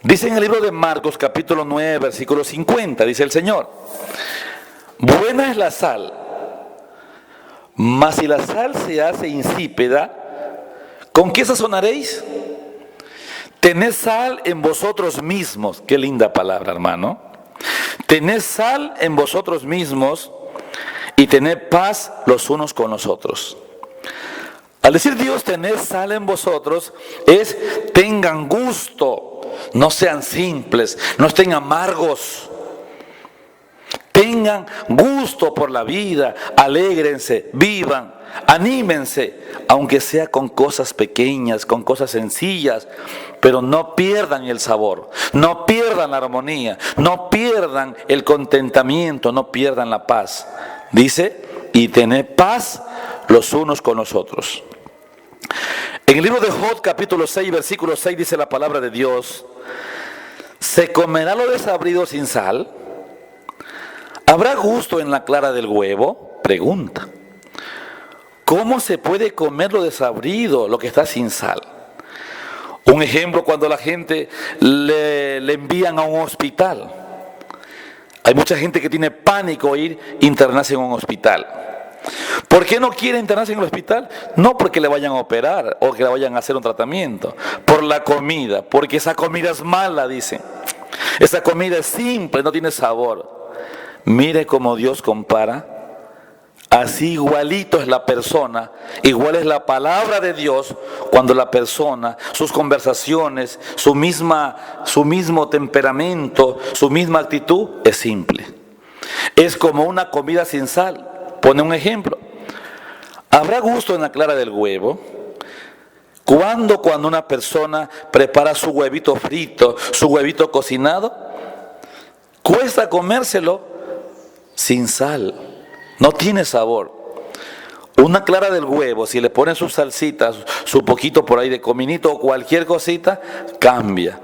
Dice en el libro de Marcos capítulo 9 versículo 50, dice el Señor: buena es la sal, mas si la sal se hace insípida, ¿con qué sazonaréis? Tened sal en vosotros mismos. Qué linda palabra, hermano. Tened sal en vosotros mismos y tened paz los unos con los otros. Al decir Dios, tened sal en vosotros, es tengan gusto, no sean simples, no estén amargos. Tengan gusto por la vida, alégrense, vivan, anímense, aunque sea con cosas pequeñas, con cosas sencillas, pero no pierdan el sabor, no pierdan la armonía, no pierdan el contentamiento, no pierdan la paz. Dice: y tened paz los unos con los otros. En el libro de Job capítulo 6 versículo 6 dice la palabra de Dios: ¿se comerá lo desabrido sin sal? ¿Habrá gusto en la clara del huevo? Pregunta. ¿Cómo se puede comer lo desabrido, lo que está sin sal? Un ejemplo, cuando la gente le envían a un hospital. Hay mucha gente que tiene pánico ir a internarse en un hospital. ¿Por qué no quiere internarse en el hospital? No porque le vayan a operar o que le vayan a hacer un tratamiento. Por la comida, porque esa comida es mala, dicen. Esa comida es simple, no tiene sabor. Mire cómo Dios compara. Así igualito es la persona, igual es la palabra de Dios cuando la persona, sus conversaciones, su mismo temperamento, su misma actitud es simple. Es como una comida sin sal. Pone un ejemplo. ¿Habrá gusto en la clara del huevo? Cuando una persona prepara su huevito frito, su huevito cocinado, cuesta comérselo sin sal. No tiene sabor. Una clara del huevo, si le ponen sus salsitas, su poquito por ahí de cominito o cualquier cosita, cambia.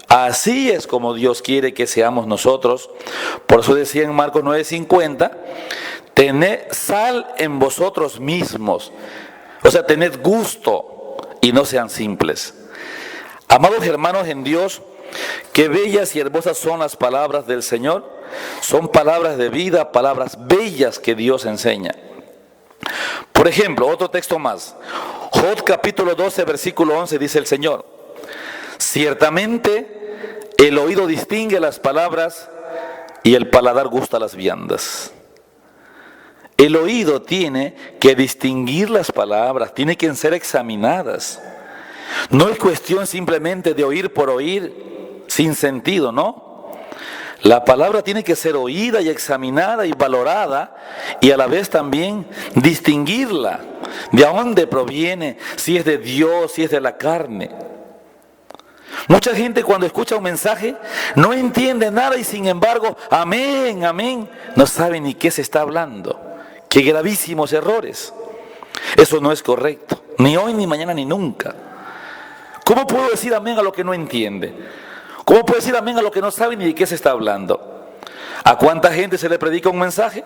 Así es como Dios quiere que seamos nosotros. Por eso decía en Marcos 9:50, tened sal en vosotros mismos. O sea, tened gusto y no sean simples. Amados hermanos en Dios, qué bellas y hermosas son las palabras del Señor. Son palabras de vida, palabras bellas que Dios enseña. Por ejemplo, otro texto más. Job capítulo 12, versículo 11 dice el Señor: ciertamente el oído distingue las palabras y el paladar gusta las viandas. El oído tiene que distinguir las palabras, tiene que ser examinadas. No es cuestión simplemente de oír por oír sin sentido, ¿no? La palabra tiene que ser oída y examinada y valorada, y a la vez también distinguirla. ¿De dónde proviene? Si es de Dios, si es de la carne. Mucha gente cuando escucha un mensaje no entiende nada y sin embargo, amén, amén, no sabe ni qué se está hablando. Qué gravísimos errores. Eso no es correcto, ni hoy, ni mañana, ni nunca. ¿Cómo puedo decir amén a lo que no entiende? ¿Cómo puedo decir amén a lo que no sabe ni de qué se está hablando? ¿A cuánta gente se le predica un mensaje?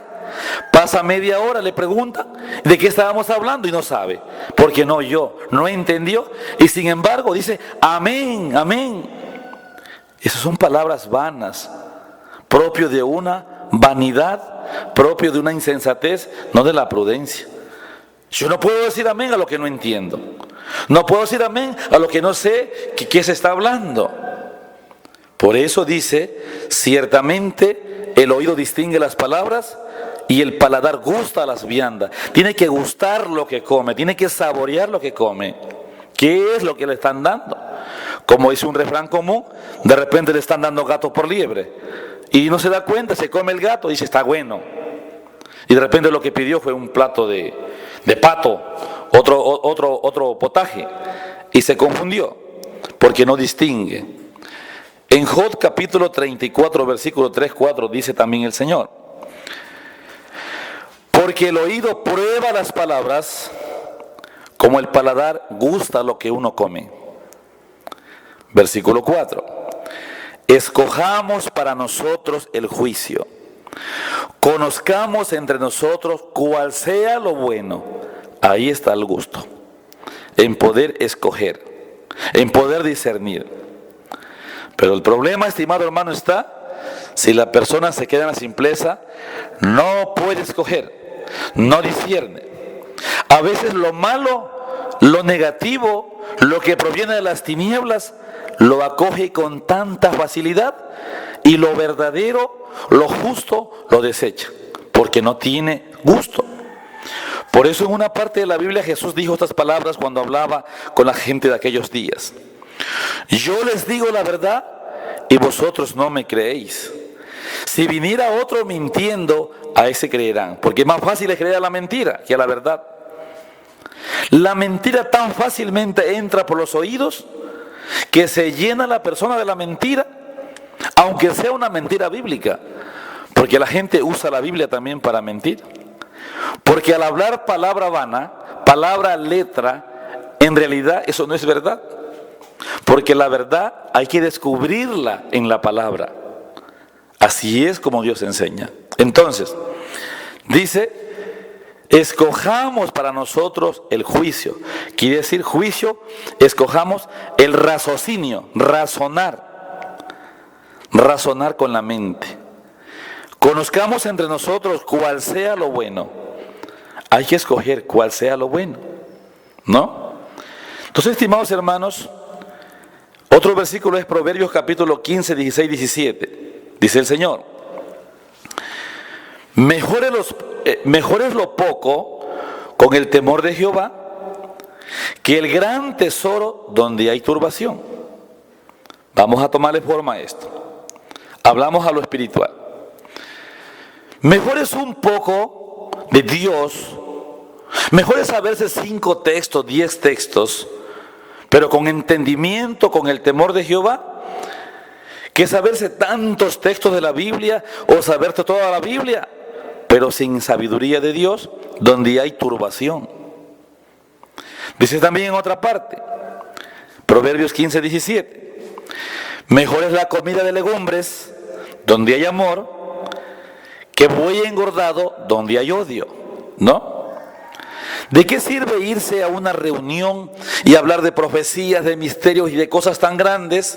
Pasa media hora, le pregunta de qué estábamos hablando y no sabe, porque no oyó, no entendió, y sin embargo dice amén, amén. Esas son palabras vanas, propio de una vanidad propio de una insensatez, no de la prudencia. Yo no puedo decir amén a lo que no entiendo. No puedo decir amén a lo que no sé qué se está hablando. Por eso dice, ciertamente el oído distingue las palabras y el paladar gusta las viandas. Tiene que gustar lo que come, tiene que saborear lo que come. ¿Qué es lo que le están dando? Como dice un refrán común, de repente le están dando gato por liebre. Y no se da cuenta, se come el gato y dice, está bueno. Y de repente lo que pidió fue un plato de pato, otro potaje. Y se confundió, porque no distingue. En Job capítulo 34, versículo 3, 4, dice también el Señor: porque el oído prueba las palabras, como el paladar gusta lo que uno come. Versículo 4. Escojamos para nosotros el juicio. Conozcamos entre nosotros cuál sea lo bueno. Ahí está el gusto. En poder escoger, en poder discernir. Pero el problema, estimado hermano, está si la persona se queda en la simpleza, no puede escoger, no discierne. A veces lo malo, lo negativo, lo que proviene de las tinieblas, lo acoge con tanta facilidad, y lo verdadero, lo justo, lo desecha, porque no tiene gusto. Por eso en una parte de la Biblia Jesús dijo estas palabras cuando hablaba con la gente de aquellos días: yo les digo la verdad y vosotros no me creéis. Si viniera otro mintiendo, a ese creerán, porque es más fácil creer a la mentira que a la verdad. La mentira tan fácilmente entra por los oídos que se llena la persona de la mentira, aunque sea una mentira bíblica, porque la gente usa la Biblia también para mentir. Porque al hablar palabra vana, palabra letra, en realidad eso no es verdad. Porque la verdad hay que descubrirla en la palabra. Así es como Dios enseña. Entonces, dice, escojamos para nosotros el juicio. Quiere decir juicio, escojamos el raciocinio, razonar con la mente. Conozcamos entre nosotros cuál sea lo bueno. Hay que escoger cuál sea lo bueno, ¿no? Entonces, estimados hermanos, otro versículo es Proverbios capítulo 15, 16, 17. Dice el Señor: mejor es lo poco con el temor de Jehová que el gran tesoro donde hay turbación. Vamos a tomarle forma a esto. Hablamos a lo espiritual. Mejor es un poco de Dios, mejor es saberse 5 textos, 10 textos, pero con entendimiento, con el temor de Jehová, que saberse tantos textos de la Biblia o saberse toda la Biblia, pero sin sabiduría de Dios, donde hay turbación. Dice también en otra parte, Proverbios 15, 17, mejor es la comida de legumbres donde hay amor, que buey engordado donde hay odio, ¿no? ¿De qué sirve irse a una reunión y hablar de profecías, de misterios y de cosas tan grandes,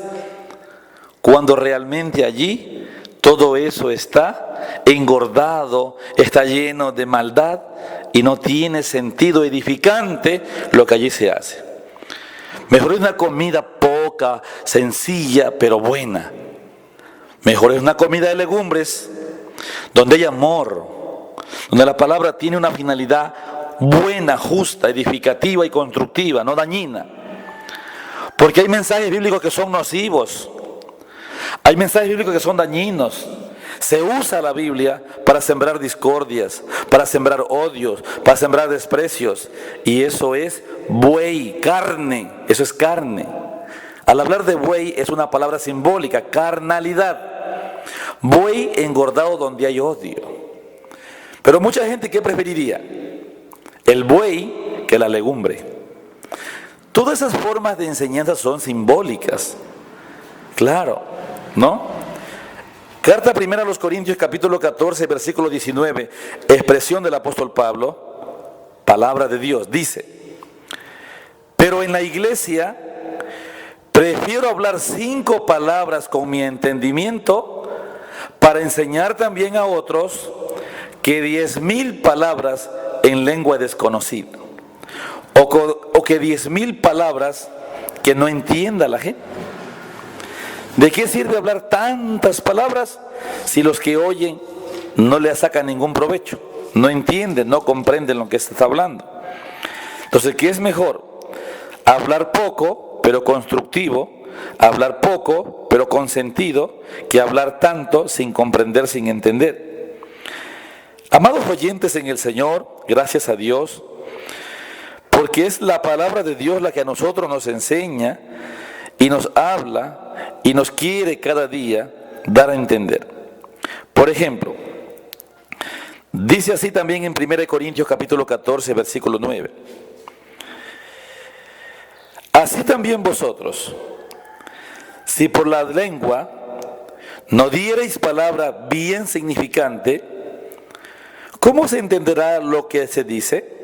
cuando realmente allí todo eso está engordado, está lleno de maldad y no tiene sentido edificante lo que allí se hace? Mejor es una comida poca, sencilla, pero buena. Mejor es una comida de legumbres donde hay amor, donde la palabra tiene una finalidad buena, justa, edificativa y constructiva, no dañina. Porque hay mensajes bíblicos que son nocivos, hay mensajes bíblicos que son dañinos. Se usa la Biblia para sembrar discordias, para sembrar odios, para sembrar desprecios, y eso es buey, carne, eso es carne. Al hablar de buey es una palabra simbólica, carnalidad. Buey engordado donde hay odio. Pero mucha gente, ¿qué preferiría? El buey que la legumbre. Todas esas formas de enseñanza son simbólicas. Claro, ¿no? Carta primera a los Corintios capítulo 14, versículo 19, expresión del apóstol Pablo, palabra de Dios, dice: pero en la iglesia prefiero hablar 5 palabras con mi entendimiento para enseñar también a otros que 10.000 palabras en lengua desconocida, o que 10.000 palabras que no entienda la gente. ¿De qué sirve hablar tantas palabras si los que oyen no le sacan ningún provecho? No entienden, no comprenden lo que se está hablando. Entonces, ¿qué es mejor? Hablar poco, pero constructivo, hablar poco, pero con sentido, que hablar tanto sin comprender, sin entender. Amados oyentes en el Señor, gracias a Dios, porque es la palabra de Dios la que a nosotros nos enseña y nos habla y nos quiere cada día dar a entender. Por ejemplo, dice así también en 1 Corintios capítulo 14, versículo 9. Así también vosotros, si por la lengua no diereis palabra bien significante, ¿cómo se entenderá lo que se dice?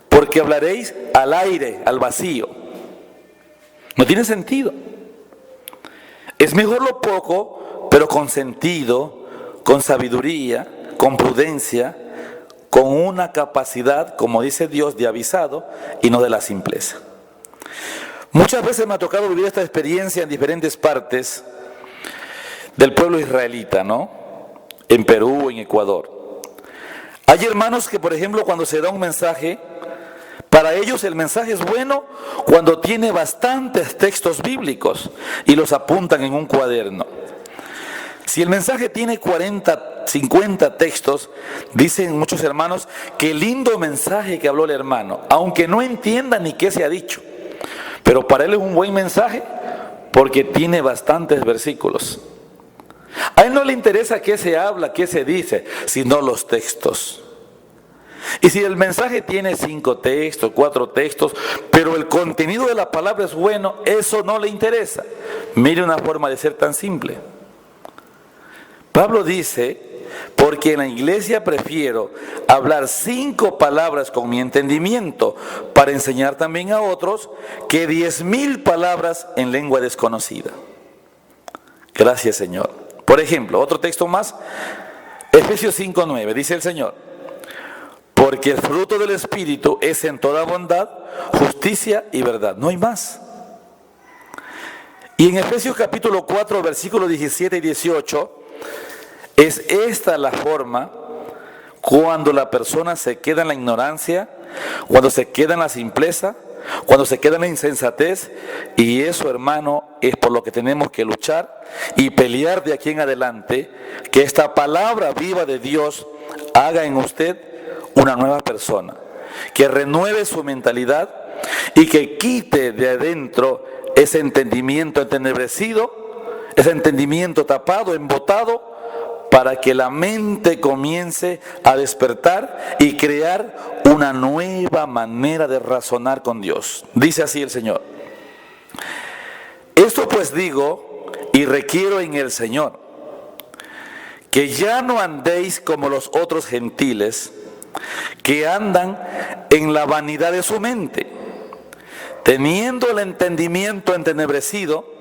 Porque hablaréis al aire, al vacío. No tiene sentido. Es mejor lo poco, pero con sentido, con sabiduría, con prudencia, con una capacidad, como dice Dios, de avisado y no de la simpleza. Muchas veces me ha tocado vivir esta experiencia en diferentes partes del pueblo israelita, ¿no? En Perú, en Ecuador. Hay hermanos que, por ejemplo, cuando se da un mensaje, para ellos el mensaje es bueno cuando tiene bastantes textos bíblicos y los apuntan en un cuaderno. Si el mensaje tiene 40, 50 textos, dicen muchos hermanos, qué lindo mensaje que habló el hermano, aunque no entienda ni qué se ha dicho. Pero para él es un buen mensaje porque tiene bastantes versículos. A él no le interesa qué se habla, qué se dice, sino los textos. Y si el mensaje tiene 5 textos, 4 textos, pero el contenido de la palabra es bueno, eso no le interesa. Mire una forma de ser tan simple. Pablo dice, porque en la iglesia prefiero hablar 5 palabras con mi entendimiento para enseñar también a otros que 10.000 palabras en lengua desconocida. Gracias, Señor. Por ejemplo, otro texto más, Efesios 5:9, dice el Señor, porque el fruto del Espíritu es en toda bondad, justicia y verdad. No hay más. Y en Efesios capítulo 4, versículos 17 y 18, es esta la forma cuando la persona se queda en la ignorancia, cuando se queda en la simpleza, cuando se queda en la insensatez. Y eso, hermano, es por lo que tenemos que luchar y pelear de aquí en adelante, que esta palabra viva de Dios haga en usted una nueva persona, que renueve su mentalidad y que quite de adentro ese entendimiento entenebrecido, ese entendimiento tapado, embotado, para que la mente comience a despertar y crear una nueva manera de razonar con Dios. Dice así el Señor: esto pues digo y requiero en el Señor, que ya no andéis como los otros gentiles, que andan en la vanidad de su mente, teniendo el entendimiento entenebrecido,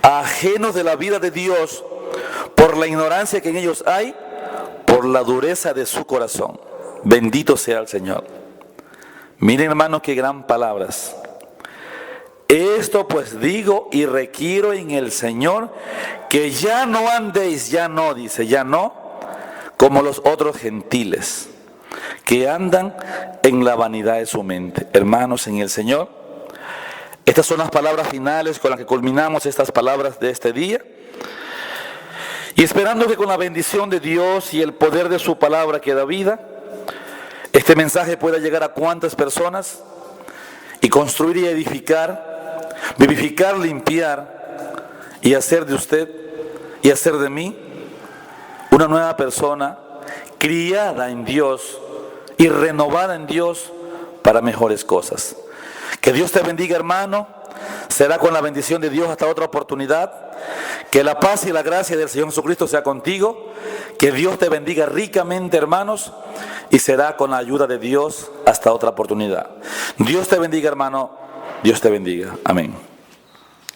ajenos de la vida de Dios, por la ignorancia que en ellos hay, por la dureza de su corazón. Bendito sea el Señor. Miren, hermanos, qué gran palabras. Esto pues digo y requiero en el Señor, que ya no andéis, ya no, dice, ya no, como los otros gentiles, que andan en la vanidad de su mente. Hermanos en el Señor, estas son las palabras finales con las que culminamos estas palabras de este día. Y esperando que con la bendición de Dios y el poder de su palabra que da vida, este mensaje pueda llegar a cuantas personas y construir y edificar, vivificar, limpiar y hacer de usted y hacer de mí una nueva persona criada en Dios y renovada en Dios para mejores cosas. Que Dios te bendiga, hermano. Será con la bendición de Dios hasta otra oportunidad. Que la paz y la gracia del Señor Jesucristo sea contigo. Que Dios te bendiga ricamente, hermanos. Y será con la ayuda de Dios hasta otra oportunidad. Dios te bendiga, hermano. Dios te bendiga. Amén.